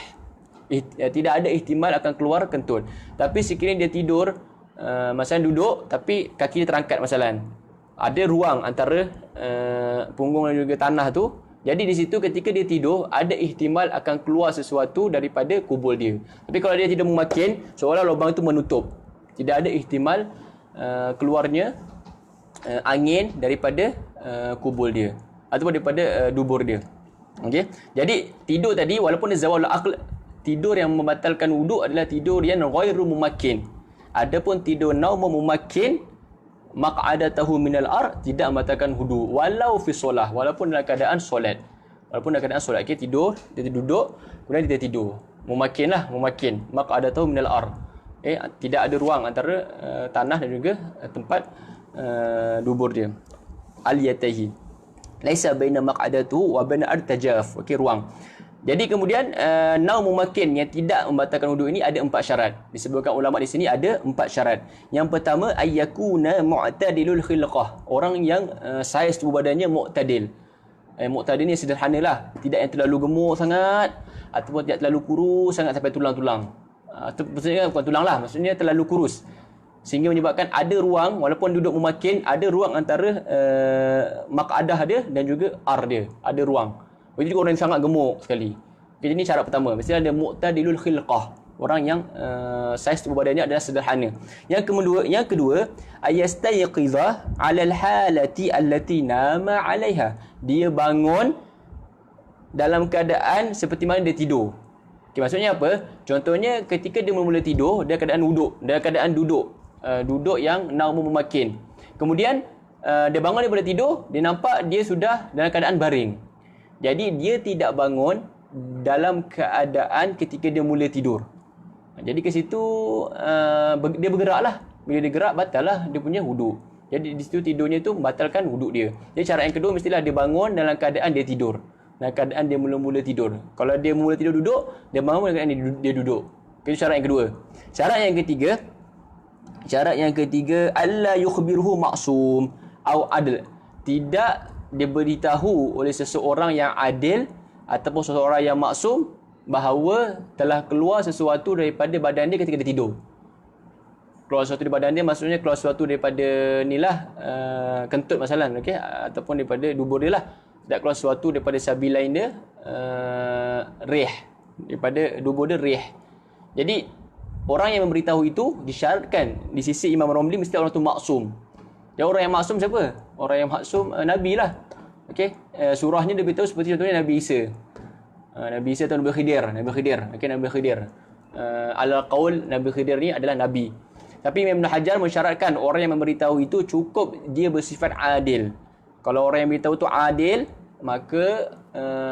Tidak ada ihtimal akan keluar kentut. Tapi sekiranya dia tidur masalan duduk tapi kaki dia terangkat masalan, ada ruang antara punggung dan juga tanah tu. Jadi di situ ketika dia tidur ada ihtimal akan keluar sesuatu daripada kubul dia. Tapi kalau dia tidur mumakkin, seolah lubang itu menutup, tidak ada ihtimal keluarnya angin daripada kubul dia ataupun daripada dubur dia. Okey. Jadi tidur tadi walaupun dia zawalul aql, tidur yang membatalkan wuduk adalah tidur yang ghairu mumakkin. Adapun tidur naumun mumakkin maq'adatahu minal ar, tidak membatalkan wudu walau fi solah, walaupun dalam keadaan solat. Okey, tidur, dia duduk, kemudian dia tidur. Mumakkin maq'adatahu minal ar. Tidak ada ruang antara tanah dan juga tempat dubur dia. Aliyatahi laisa baina maq'adatu wa baina artajaf. Okey, ruang. Jadi kemudian naum mumakkin yang tidak membatalkan wudu ini ada 4 syarat. Disebutkan ulama di sini ada 4 syarat. Yang pertama ayyakuna mu'tadilul khilqah. Orang yang saiz tubuh badannya mu'tadil. Mu'tadil ni sederhanalah, tidak yang terlalu gemuk sangat ataupun tidak terlalu kurus sangat sampai tulang-tulang. Maksudnya bukan tulang lah, maksudnya terlalu kurus. Sehingga menyebabkan ada ruang, walaupun duduk mumakkin, ada ruang antara maq'adah dia dan juga ar dia. Ada ruang. Begitu juga orang yang sangat gemuk sekali. Jadi ini syarat pertama. Mesti ada mu'tadilul khilqah. Orang yang saiz tubuh badannya adalah sederhana. Yang kedua ayastayqiza 'ala al-halati allati nama 'alaiha. Dia bangun dalam keadaan seperti mana dia tidur. Okay, maksudnya apa? Contohnya ketika dia mula tidur, dia keadaan duduk. Duduk yang naumun mumakkin. Kemudian dia bangun daripada tidur, dia nampak dia sudah dalam keadaan baring. Jadi dia tidak bangun dalam keadaan ketika dia mula tidur. Jadi ke situ dia bergeraklah. Bila dia gerak, batallah dia punya wuduk. Jadi di situ tidurnya tu membatalkan wuduk dia. Jadi syarat yang kedua mestilah dia bangun dalam keadaan dia tidur. Dalam keadaan dia mula-mula tidur. Kalau dia mula tidur duduk, dia bangun dalam keadaan dia duduk. Itu syarat yang kedua. Syarat yang ketiga alla yukhbiruhu ma'sum au adl. Tidak dia beritahu oleh seseorang yang adil ataupun seseorang yang maksum bahawa telah keluar sesuatu daripada badan dia ketika dia tidur. Keluar sesuatu di badan dia maksudnya keluar sesuatu daripada ni lah, kentut masalah, okey, ataupun daripada dubur dia lah. Tidak keluar sesuatu daripada sabi lain dia, rih, daripada dubur dia rih. Jadi orang yang memberitahu itu disyaratkan di sisi Imam Romli mesti orang tu maksum. Dan orang yang maksum siapa? Orang yang maksum Nabi lah. Okey, surahnya dia beritahu seperti contohnya Nabi Isa. Nabi Isa atau Nabi Khidir. Okey, Nabi Khidir. Ala qaul Nabi Khidir ni adalah Nabi. Tapi Imam Ibn Hajar mensyaratkan orang yang memberitahu itu cukup dia bersifat adil. Kalau orang yang beritahu tu adil, maka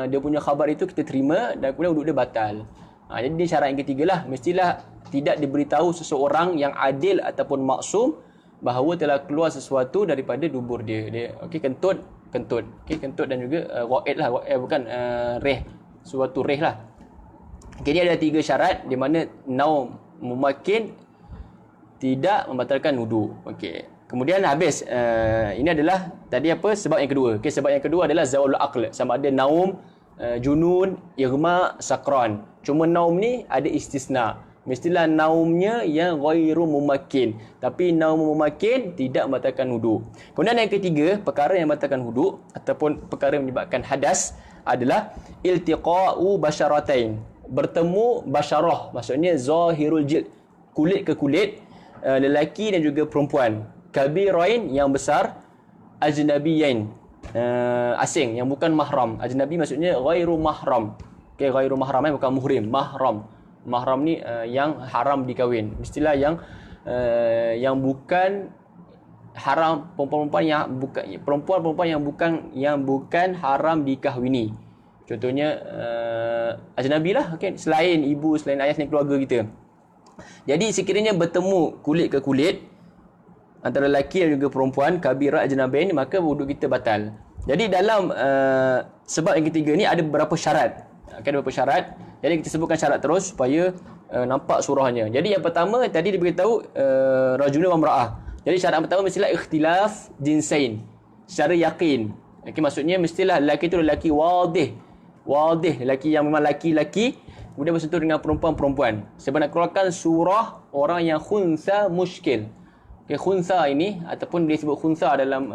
dia punya khabar itu kita terima dan kemudian wuduk dia batal. Jadi dia syarat yang ketiga lah. Mestilah tidak diberitahu seseorang yang adil ataupun maksum bahawa telah keluar sesuatu daripada dubur dia. Okey, kentut. Okey, kentut dan juga wa'id lah. Bukan rih. Suatu rih lah. Okay, dia ada 3 syarat di mana naum mumakin tidak membatalkan wudu. Okey. Kemudian habis. Ini adalah tadi apa? Sebab yang kedua. Okey, sebab yang kedua adalah zawalul aql. Sama ada naum, junun, irma, sakran. Cuma naum ni ada istisna. Mestilah naumnya yang ghairu mumakin. Tapi naum mumakin tidak membatalkan wudu. Kemudian yang ketiga, perkara yang membatalkan wudu ataupun perkara yang menyebabkan hadas adalah iltiqa'u basyaratain. Bertemu basyarah, maksudnya zahirul jild, kulit ke kulit, lelaki dan juga perempuan. Kabirain yang besar, ajnabiyain, asing yang bukan mahram. Ajnabi maksudnya ghairu mahram. Okey, ghairu mahram bukan muhrim, mahram. Mahram ni yang haram dikahwin. Mestilah yang bukan haram, perempuan-perempuan yang bukan haram dikahwini. Contohnya ajnabi lah, okey, selain ibu, selain ayah, selain keluarga kita. Jadi sekiranya bertemu kulit ke kulit antara lelaki dan juga perempuan, kabira ajnabain, maka wuduk kita batal. Jadi dalam sebab yang ketiga ni ada beberapa syarat. Ada beberapa syarat. Jadi kita sebutkan syarat terus supaya nampak surahnya. Jadi yang pertama tadi dia beritahu rajulun wa imra'ah. Jadi syarat yang pertama mestilah ikhtilaf jinsain. Secara yakin. Okey, maksudnya mestilah lelaki tu lelaki wadih. Lelaki yang memang lelaki-lelaki kemudian bersentuh dengan perempuan-perempuan. Sebab nak keluarkan surah orang yang khunsa muskil. Okay, khunsa ini ataupun dia sebut khunsa dalam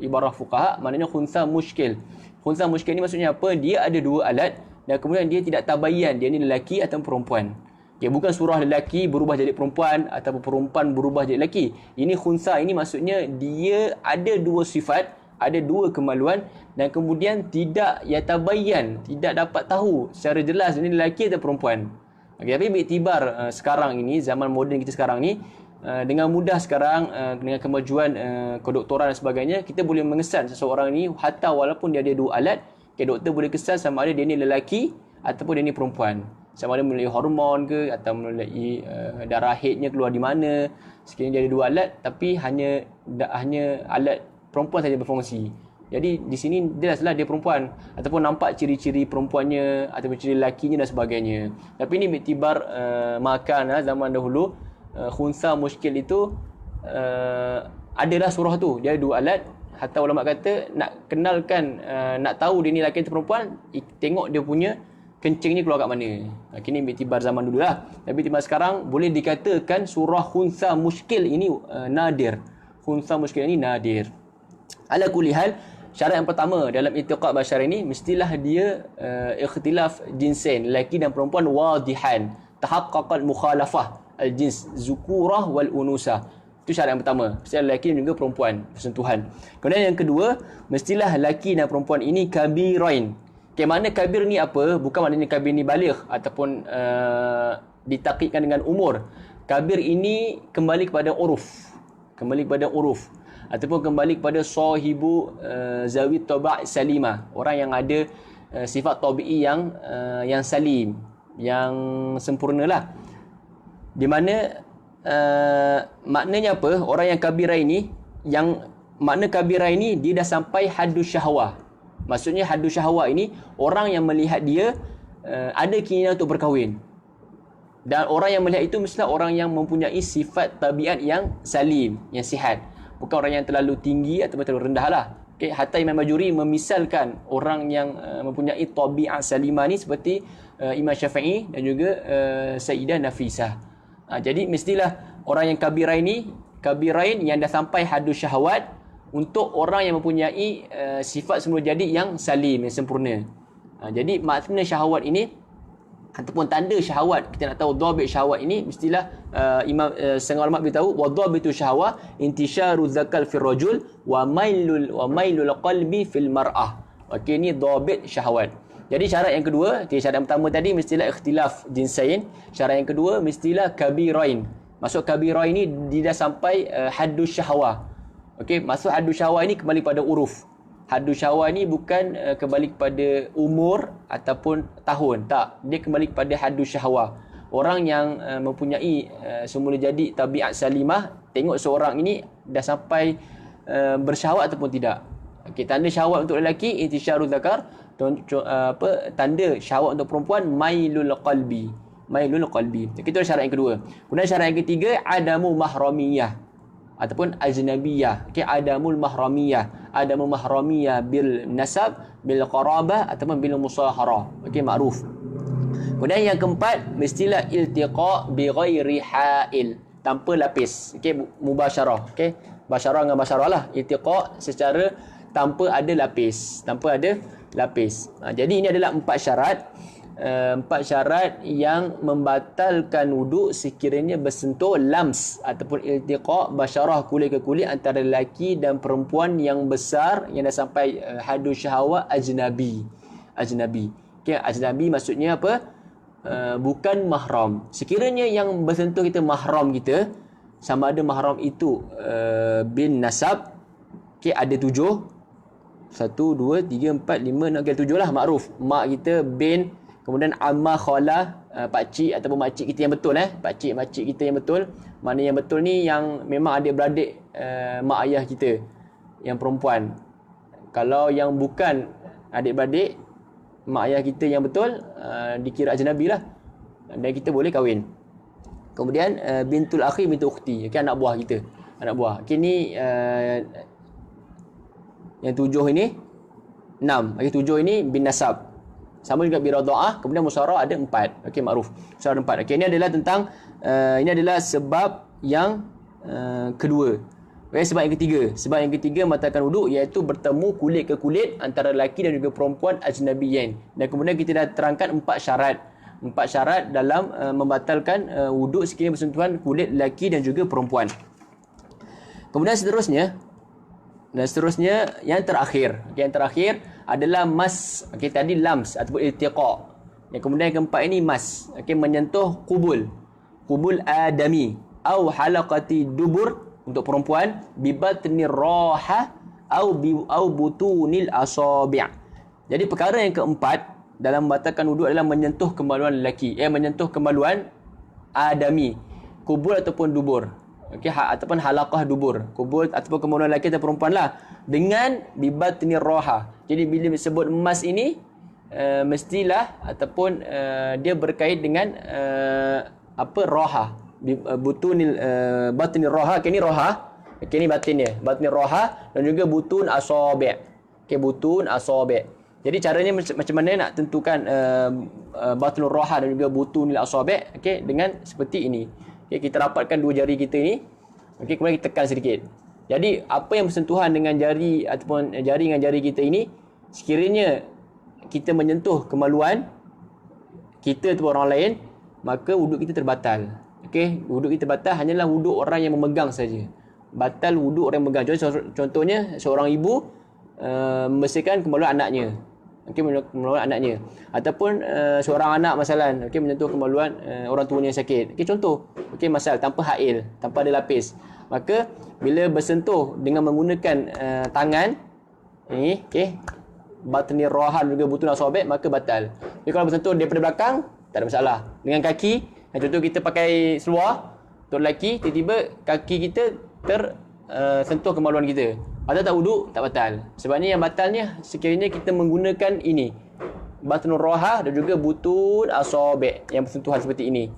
ibarah fuqaha, maknanya khunsa muskil. Khunsa muskil ni maksudnya apa? Dia ada 2 alat dan kemudian dia tidak tabayyan dia ni lelaki atau perempuan. Okay, bukan surah lelaki berubah jadi perempuan ataupun perempuan berubah jadi lelaki. Ini khunsa, ini maksudnya dia ada 2 sifat, ada 2 kemaluan dan kemudian tidak yatabayyan, tidak dapat tahu secara jelas ini lelaki atau perempuan. Okay, tapi iktibar sekarang ini, zaman moden kita sekarang ni, dengan mudah sekarang dengan kemajuan kedoktoran dan sebagainya, kita boleh mengesan seseorang ni hatta walaupun dia ada 2 alat. Okay, doktor boleh kesan sama ada dia ni lelaki ataupun dia ni perempuan. Sama ada melalui hormon ke atau melalui darah haidnya keluar di mana. Sekiranya dia ada 2 alat tapi hanya alat perempuan saja berfungsi. Jadi di sini jelaslah dia perempuan ataupun nampak ciri-ciri perempuannya ataupun ciri lakinya dan sebagainya. Tapi ini iktibar makan zaman dahulu. Khunsa muskil itu adalah surah tu. Dia ada 2 alat. Hatta ulama kata nak kenalkan, nak tahu dia ni lelaki atau perempuan, tengok dia punya kencing ni keluar kat mana. Kini iktibar zaman dulu lah. Tapi iktibar sekarang boleh dikatakan surah khunsa muskil ini nadir. Khunsa muskil ini nadir. Ala kulli hal, syarat yang pertama dalam iltiqa' basyar ini mestilah dia ikhtilaf jinsain, lelaki dan perempuan wadihan, tahaqqaqal mukhalafah al-jins zukurah wal unusa. Itu syarat yang pertama. Mestilah lelaki dan juga perempuan bersentuhan. Kemudian yang kedua, mestilah lelaki dan perempuan ini kabirain. Okay, makna kabir ni apa? Bukan maknanya kabir ni baligh ataupun ditakidkan dengan umur. Kabir ini kembali kepada uruf. Ataupun kembali kepada sahibu zawi taba' salima, orang yang ada sifat tabi'i yang salim, yang sempurnalah. Di mana maknanya apa? Orang yang kabira ini, yang makna kabira ini dia dah sampai haddus syahwah. Maksudnya haddus syahwah ini orang yang melihat dia ada keinginan untuk berkahwin. Dan orang yang melihat itu mestilah orang yang mempunyai sifat tabiat yang salim, yang sihat. Bukan orang yang terlalu tinggi atau terlalu rendah lah. Okay, hatta Imam Bajuri memisalkan orang yang mempunyai tabiat salimah ni seperti Imam Syafi'i dan juga Sayyidah Nafisah. Jadi mestilah orang yang kabirain yang dah sampai hadus syahwat, untuk orang yang mempunyai sifat semula jadi yang salim, yang sempurna. Jadi makna syahwat ini ataupun tanda syahwat, kita nak tahu dhabit syahwat ini, mestilah Imam setengah ulama beritahu wa dhabitu syahwah intisyaru zakal fil rajul wa mailul qalbi fil mar'ah. Okey, ni dhabit syahwat. Jadi syarat yang kedua, syarat yang pertama tadi mestilah ikhtilaf jinsain, syarat yang kedua mestilah kabirain. Masuk kabirain ni dia dah sampai haddus syahwah. Okey, masuk haddus syahwah ini kembali pada uruf. Haddus syahwah ni bukan kembali kepada umur ataupun tahun. Tak. Dia kembali kepada haddus syahwah. Orang yang mempunyai semula jadi tabiat salimah, tengok seorang ini dah sampai bersyahwat ataupun tidak. Okey, tanda syahwat untuk lelaki intisyarul zakar, tanda syahwat untuk perempuan mailul qalbi. Mailul qalbi. Itu syarat yang kedua. Kemudian syarat yang ketiga adamu mahramiyah ataupun ajnabiyah. Okey, adamul mahramiyah. Adamul mahramiyah bil nasab, bil qarabah ataupun bil musahara. Okey, makruf. Kemudian yang keempat mestilah iltiqa bi ghairi hail, tanpa lapis. Okey, mubasyarah. Okey, basyarah dengan basyarah lah. Iltiqa secara tanpa ada lapis, jadi ini adalah empat syarat yang membatalkan wuduk sekiranya bersentuh lams ataupun iltiqa basyarah kulit ke kulit antara lelaki dan perempuan yang besar yang dah sampai hadus syahwat ajnabi. Okey, ajnabi maksudnya apa? Bukan mahram. Sekiranya yang bersentuh kita mahram kita, sama ada mahram itu bin nasab. Okey, ada 7. 1, 2, 3, 4, 5, 6, 7 lah makruf. Mak kita, bin, kemudian amma, khala, pakcik ataupun makcik kita yang betul. Pakcik-makcik kita yang betul. Mana yang betul ni yang memang adik-beradik mak ayah kita yang perempuan. Kalau yang bukan adik-beradik mak ayah kita yang betul, dikira ajnabi lah, dan kita boleh kahwin. Kemudian bintul akhi, bintul ukhti, okay, anak buah kita, anak buah. Okay, ni yang 7 ini 6. Okey, 7 ini bin nasab. Sama juga bi radha'ah, kemudian musara ada 4. Okey, makruf. Musara 4. Okey, ini adalah tentang ini adalah sebab yang kedua. Okey, sebab yang ketiga. Sebab yang ketiga membatalkan wuduk iaitu bertemu kulit ke kulit antara lelaki dan juga perempuan ajnabiyin. Dan kemudian kita dah terangkan 4 syarat. 4 syarat dalam membatalkan wuduk sekiranya bersentuhan kulit lelaki dan juga perempuan. Kemudian seterusnya yang terakhir. Okay, yang terakhir adalah mas. Okey, tadi lams ataupun iltiqa. Yang kemudian yang keempat ini mas. Okey, menyentuh kubul adami au halaqati dubur untuk perempuan, bi batnir raha au butunil asabi'. Jadi perkara yang keempat dalam membatalkan wuduk adalah menyentuh kemaluan lelaki. Menyentuh kemaluan adami, kubul ataupun dubur. Okey, ataupun halaqah dubur, kubul ataupun kemaluan lelaki atau perempuan lah, dengan bibatni roha. Jadi bila disebut emas ini mestilah ataupun dia berkait dengan roha, butunil batni roha. Okey, ni roha, okey, ni batin dia, batni roha, dan juga butun asabi'. Okey, butun asabi'. Jadi caranya macam mana nak tentukan batnul roha dan juga butunil asabi'? Okey, dengan seperti ini. Okay, kita rapatkan dua jari kita ni. Okey, kemudian kita tekan sedikit. Jadi apa yang bersentuhan dengan jari ataupun jari dengan jari kita ini, sekiranya kita menyentuh kemaluan kita atau orang lain, maka wuduk kita terbatal. Okey, wuduk kita batal hanyalah wuduk orang yang memegang saja. Batal wuduk orang yang memegang. Contohnya seorang ibu membersihkan kemaluan anaknya. Okey, kemaluan anaknya, ataupun seorang anak masalan, okey, menyentuh kemaluan orang tuanya yang sakit. Okey, contoh, okey, masal tanpa hail, tanpa ada lapis, maka bila bersentuh dengan menggunakan tangan ini, okey, batni rohan juga butun asabi', maka batal. Jadi kalau bersentuh daripada belakang tak ada masalah. Dengan kaki, contoh kita pakai seluar untuk lelaki, tiba-tiba kaki kita sentuh kemaluan kita, batal tak wuduk? Tak batal. Sebabnya yang batalnya sekiranya kita menggunakan ini, batnul roha dan juga butun asabi' yang bersentuhan seperti ini.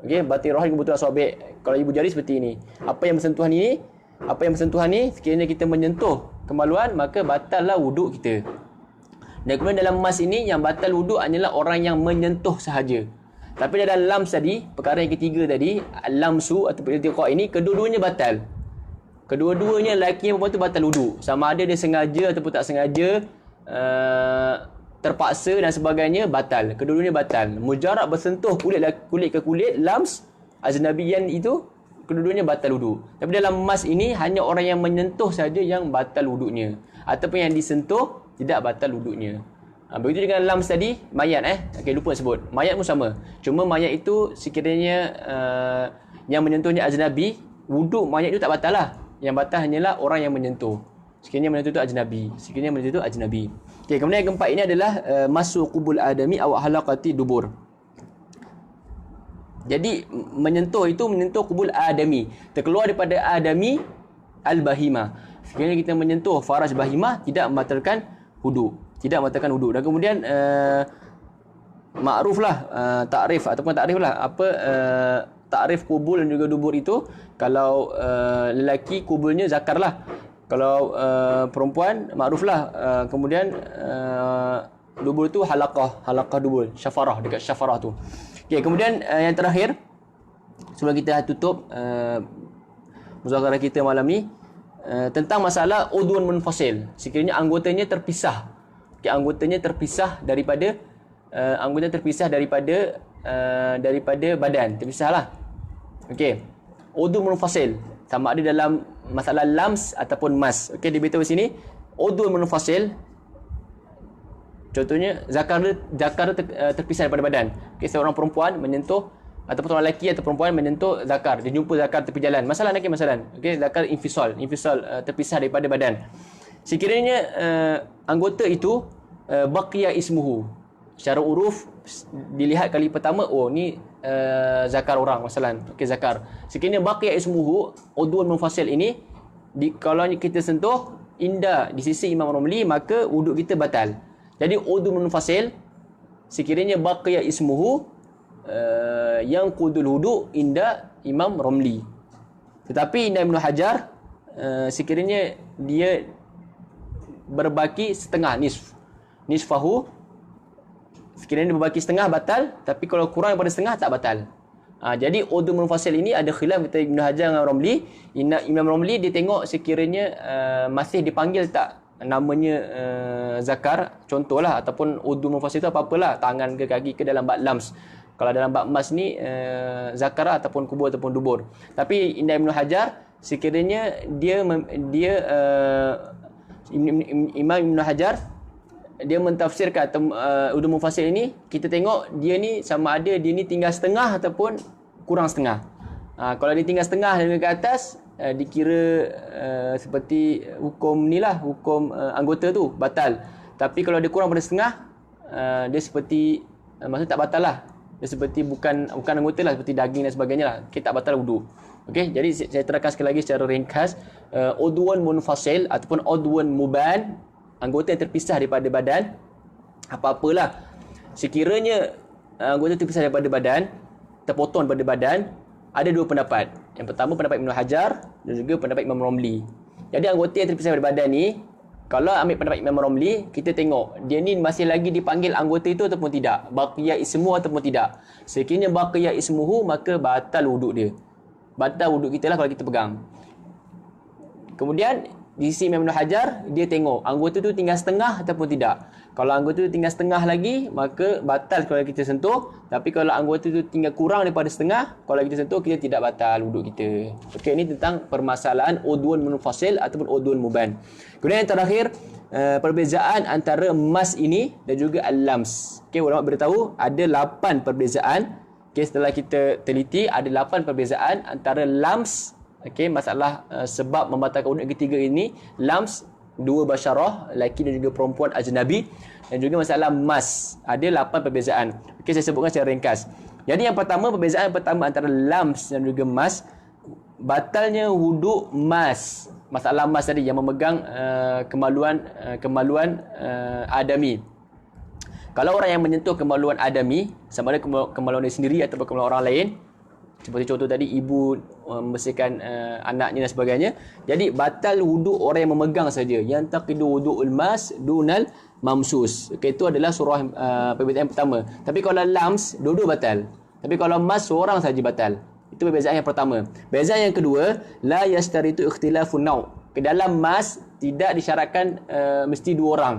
Okey, batnul roha dan butun asabi'. Kalau ibu jari seperti ini. Apa yang bersentuhan ini? Apa yang bersentuhan ni? Sekiranya kita menyentuh kemaluan, maka batallah wuduk kita. Dan kemudian dalam emas ini yang batal wuduk hanyalah orang yang menyentuh sahaja. Tapi dalam lams tadi, perkara yang ketiga tadi, lamsu ataupun iltiqa ini, kedua-duanya batal. Kedua-duanya lelaki dan perempuan tu batal wuduk. Sama ada dia sengaja ataupun tak sengaja, terpaksa dan sebagainya, batal. Kedua-duanya batal. Mujarab bersentuh kulit ke kulit, lams, ajnabiyan itu, kedua-duanya batal wuduk. Tapi dalam mas ini, hanya orang yang menyentuh saja yang batal wuduknya. Ataupun yang disentuh, tidak batal wuduknya. Begitu dengan lams tadi, mayat lupa sebut. Mayat pun sama. Cuma mayat itu sekiranya yang menyentuhnya ajnabi, wuduk mayat itu tak batal lah. Yang batal hanyalah orang yang menyentuh. Sekiranya menyentuh itu ajnabi. Okey, kemudian yang keempat ini adalah masuk kubul adami aw halaqati dubur. Jadi menyentuh itu menyentuh kubul adami, terkeluar daripada adami al-bahimah. Sekiranya kita menyentuh faraj bahimah, tidak membatalkan wudu. Dan kemudian takrif takrif kubul dan juga dubur itu. Kalau lelaki kubulnya zakar lah. Kalau perempuan makruflah. Kemudian dubur itu halaqah dubur, syafarah, dekat syafarah tu. Okey, kemudian yang terakhir sebelum kita tutup muzakarah kita malam ni, tentang masalah udhun munfasil. Sekiranya anggotanya terpisah. Okey, anggotanya terpisah daripada badan, terpisahlah. Okey. Udhun munfasil sama ada dalam masalah lams ataupun mas. Okey, dia beritahu sini udhun munfasil. Contohnya zakar terpisah daripada badan. Okey, seorang perempuan menyentuh ataupun orang lelaki atau perempuan menyentuh zakar, dia jumpa zakar tepi jalan. Masalah. Okey, zakar infisal terpisah daripada badan. Sekiranya anggota itu baqiya ismuhu. Secara uruf dilihat kali pertama, ni zakar orang masalan. Okey, zakar. Sekiranya baqiya ismuhu, udhun munfasil ini kalau kita sentuh indah di sisi Imam Romli, maka wuduk kita batal. Jadi udhun munfasil sekiranya baqiya ismuhu yang qudul wudu inda Imam Romli. Tetapi inda Ibnu Hajar sekiranya dia berbaki setengah, nisfahu, sekiranya dia berbaki setengah batal, tapi kalau kurang daripada setengah tak batal. Jadi udhun munfasil ini ada khilaf kata Ibnu Hajar dengan Romli. Imam Romli dia tengok sekiranya masih dipanggil tak namanya zakar, contohlah, ataupun udhun munfasil itu apa-apalah, tangan ke kaki ke dalam bab lams. Kalau dalam bab mas ni zakar ataupun kubur ataupun dubur. Tapi indah Ibnu Hajar sekiranya Imam Ibnu Hajar dia mentafsirkan udhun munfasil ini, kita tengok dia ni sama ada dia ni tinggal setengah ataupun kurang setengah. Kalau dia tinggal setengah dan ke atas, dikira seperti hukum anggota tu batal. Tapi kalau dia kurang pada setengah, dia seperti maksudnya tak batal lah. Dia seperti bukan anggota lah, seperti daging dan sebagainya lah. Kita tak batal wudu. Okey, jadi saya terangkan sekali lagi secara ringkas. Udhun munfasil ataupun udhun muban, anggota yang terpisah daripada badan, apa-apalah. Sekiranya anggota terpisah daripada badan, terpotong daripada badan, ada dua pendapat. Yang pertama pendapat Ibnu Hajar dan juga pendapat Imam Romli. Jadi anggota yang terpisah daripada badan ni, kalau ambil pendapat Imam Romli, kita tengok dia ni masih lagi dipanggil anggota itu ataupun tidak, baqiya ismu ataupun tidak. Sekiranya baqiya ismuhu, maka batal wuduk dia. Batal wuduk kita lah kalau kita pegang. Kemudian di sisi Imam Ibn Hajar, dia tengok anggota tu tinggal setengah ataupun tidak. Kalau anggota tu tinggal setengah lagi, maka batal kalau kita sentuh. Tapi kalau anggota tu tinggal kurang daripada setengah, kalau kita sentuh, kita tidak batal wuduk kita. Okey, ini tentang permasalahan udhun munfasil ataupun udhun muban. Kemudian yang terakhir, perbezaan antara mas ini dan juga al-lams. Okey, ulama beritahu ada 8 perbezaan. Okey, setelah kita teliti, ada 8 perbezaan antara lams. Okey, masalah sebab membatalkan wuduk ketiga ini, lams, dua basyarah, lelaki dan juga perempuan ajnabi, dan juga masalah mas. Ada 8 perbezaan. Okey, saya sebutkan secara ringkas. Jadi yang pertama, perbezaan pertama antara lams dan juga mas, batalnya wuduk mas. Masalah mas tadi yang memegang kemaluan adami. Kalau orang yang menyentuh kemaluan adami, sama ada kemaluan dia sendiri atau kemaluan orang lain, seperti contoh tadi ibu membersihkan anaknya dan sebagainya, jadi batal wuduk orang yang memegang saja. Yang taqidu wudu'ul mas dunal mamsus. Okey, itu adalah surah perbezaan pertama. Tapi kalau lams, dua-dua batal. Tapi kalau mas seorang saja batal. Itu perbezaan yang pertama. Perbezaan yang kedua, la yastaritu ikhtilafun naw'. Ke dalam mas tidak disyaratkan mesti dua orang.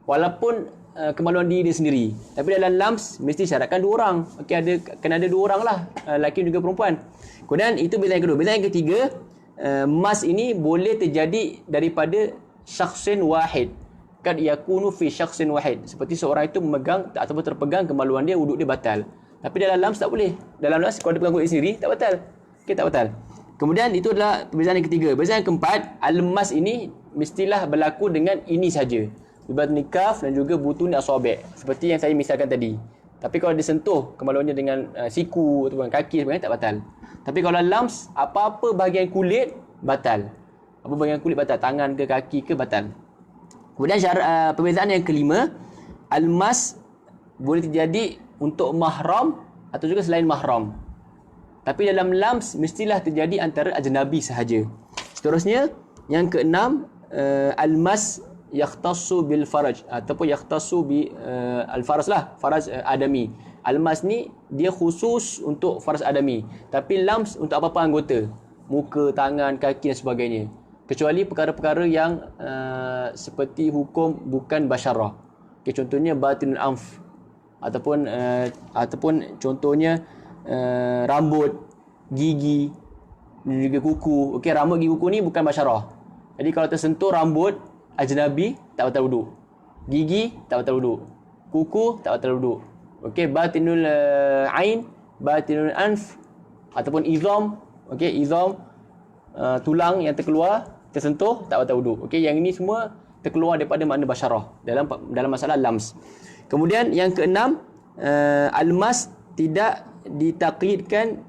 Walaupun kemaluan diri dia sendiri. Tapi dalam lams mesti syaratkan dua orang. Okey, kena ada dua orang lah, lelaki juga perempuan. Kemudian itu perbezaan yang kedua. Perbezaan yang ketiga, mas ini boleh terjadi daripada syakhsin wahid. Kad yakunu fi syakhsin wahid. Seperti seorang itu memegang ataupun terpegang kemaluan dia, wuduk dia batal. Tapi dalam lams tak boleh. Dalam lams kalau dia pegang kulit sendiri tak batal. Okey, tak batal. Kemudian itu adalah perbezaan yang ketiga. Perbezaan yang keempat, al-mas ini mestilah berlaku dengan ini saja. Ibarat nikaf dan juga butun asabi'. Seperti yang saya misalkan tadi. Tapi kalau disentuh kemaluannya dengan siku ataupun kaki sebenarnya tak batal. Tapi kalau lams, apa-apa bahagian kulit batal. Apa bahagian kulit batal, tangan ke kaki ke batal. Kemudian perbezaan yang kelima, al-mas boleh terjadi untuk mahram atau juga selain mahram. Tapi dalam lams mestilah terjadi antara ajnabi sahaja. Seterusnya, yang keenam, al-mas yakhtassu bil faraj ataupun yakhtassu bi al-faraj lah, faraj adami. Al-mas ni dia khusus untuk faraj adami, tapi lams untuk apa-apa anggota, muka, tangan, kaki dan sebagainya. Kecuali perkara-perkara yang seperti hukum bukan basyarah. Okay, contohnya batinul anf ataupun contohnya rambut, gigi dan juga kuku. Okey, rambut, gigi, kuku ni bukan basyarah. Jadi kalau tersentuh rambut ajnabi tak batal wuduk. Gigi tak batal wuduk. Kuku tak batal wuduk. Okey, batinul ain, batinul anf ataupun izam, okey, izam tulang yang terkeluar tersentuh tak batal wuduk. Okey, yang ini semua terkeluar daripada makna basyarah dalam masalah lams. Kemudian yang keenam, al-mas tidak ditakyidkan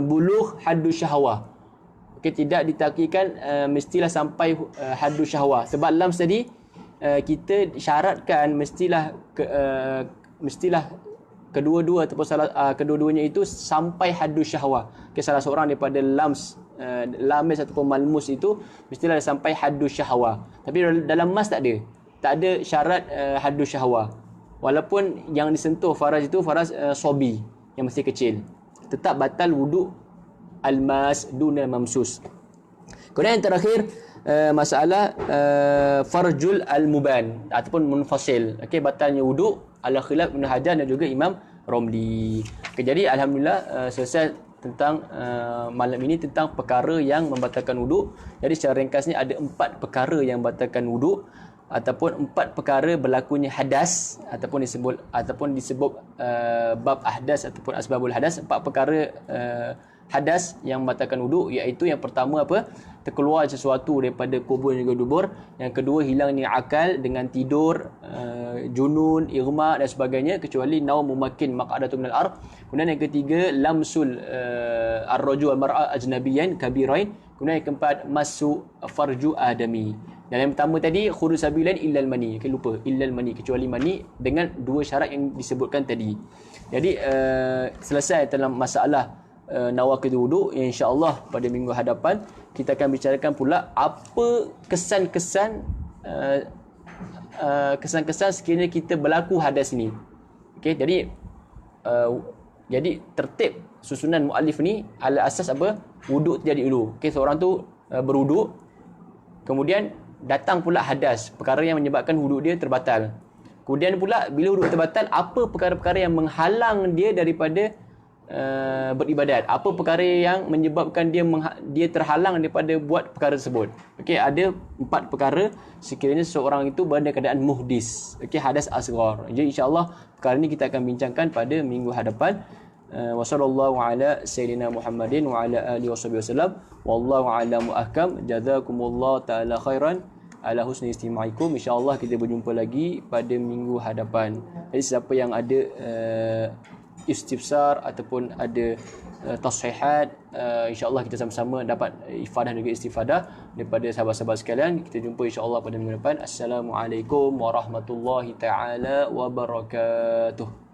bulugh haddu syahwah. Okey, tidak ditakyidkan mestilah sampai haddu syahwah. Sebab lams tadi kita syaratkan mestilah kedua-dua ataupun kedua-duanya itu sampai haddu syahwah. Okay, salah seorang daripada lamis ataupun malmus itu mestilah sampai haddu syahwah. Tapi dalam mas tak ada. Tak ada syarat haddu syahwah. Walaupun yang disentuh faraj itu faraj sobi yang masih kecil, tetap batal wuduk al-mas duna mamsus. Kemudian yang terakhir, masalah farjul al-muban ataupun munfasil. Okey, batalnya wuduk ala khilaf Ibn Hajar dan juga Imam Romli. Okay, jadi alhamdulillah selesai tentang malam ini tentang perkara yang membatalkan wuduk. Jadi secara ringkasnya ada 4 perkara yang membatalkan wuduk ataupun 4 perkara berlakunya hadas ataupun disebut bab ahdas ataupun asbabul hadas. 4 perkara hadas yang membatalkan wuduk, iaitu yang pertama apa? Terkeluar sesuatu daripada kubur dan juga dubur. Yang kedua, hilangnya akal dengan tidur, junun, irma dan sebagainya, kecuali naum mumakin maq'adatu minal ard. Kemudian yang ketiga, lamsul ar-rajul wal mar'a ajnabiyan kabirain. Kemudian yang keempat, masu farju adami. Dan yang pertama tadi, khuruj sabilan illal mani. Okay, lupa, illal mani, kecuali mani, dengan 2 syarat yang disebutkan tadi. Jadi selesai dalam masalah nawaqidul wuduk. InsyaAllah pada minggu hadapan kita akan bicarakan pula apa kesan-kesan sekiranya kita berlaku hadas ni. Okey, jadi tertib susunan muallif ni ala asas apa? Wuduk terjadi dulu. Okey, seorang tu berwuduk, kemudian datang pula hadas, perkara yang menyebabkan wuduk dia terbatal. Kemudian pula bila wuduk terbatal, apa perkara-perkara yang menghalang dia daripada beribadat, apa perkara yang menyebabkan dia terhalang daripada buat perkara tersebut. Okey, ada 4 perkara sekiranya seseorang itu berada keadaan muhdis, okey, hadas asghar. Jadi insya-Allah perkara ini kita akan bincangkan pada minggu hadapan. Wassallallahu ala sayyidina Muhammadin wa ala alihi wasallam. Wallahu a'lamu ahkam. Jazakumullah taala khairan ala husni istimaikum. Insya-Allah kita berjumpa lagi pada minggu hadapan. Jadi siapa yang ada istifsar ataupun ada tashihat, insya-Allah kita sama-sama dapat ifadah dan juga istifadah daripada sahabat-sahabat sekalian. Kita jumpa insya-Allah pada minggu depan. Assalamualaikum warahmatullahi taala wabarakatuh.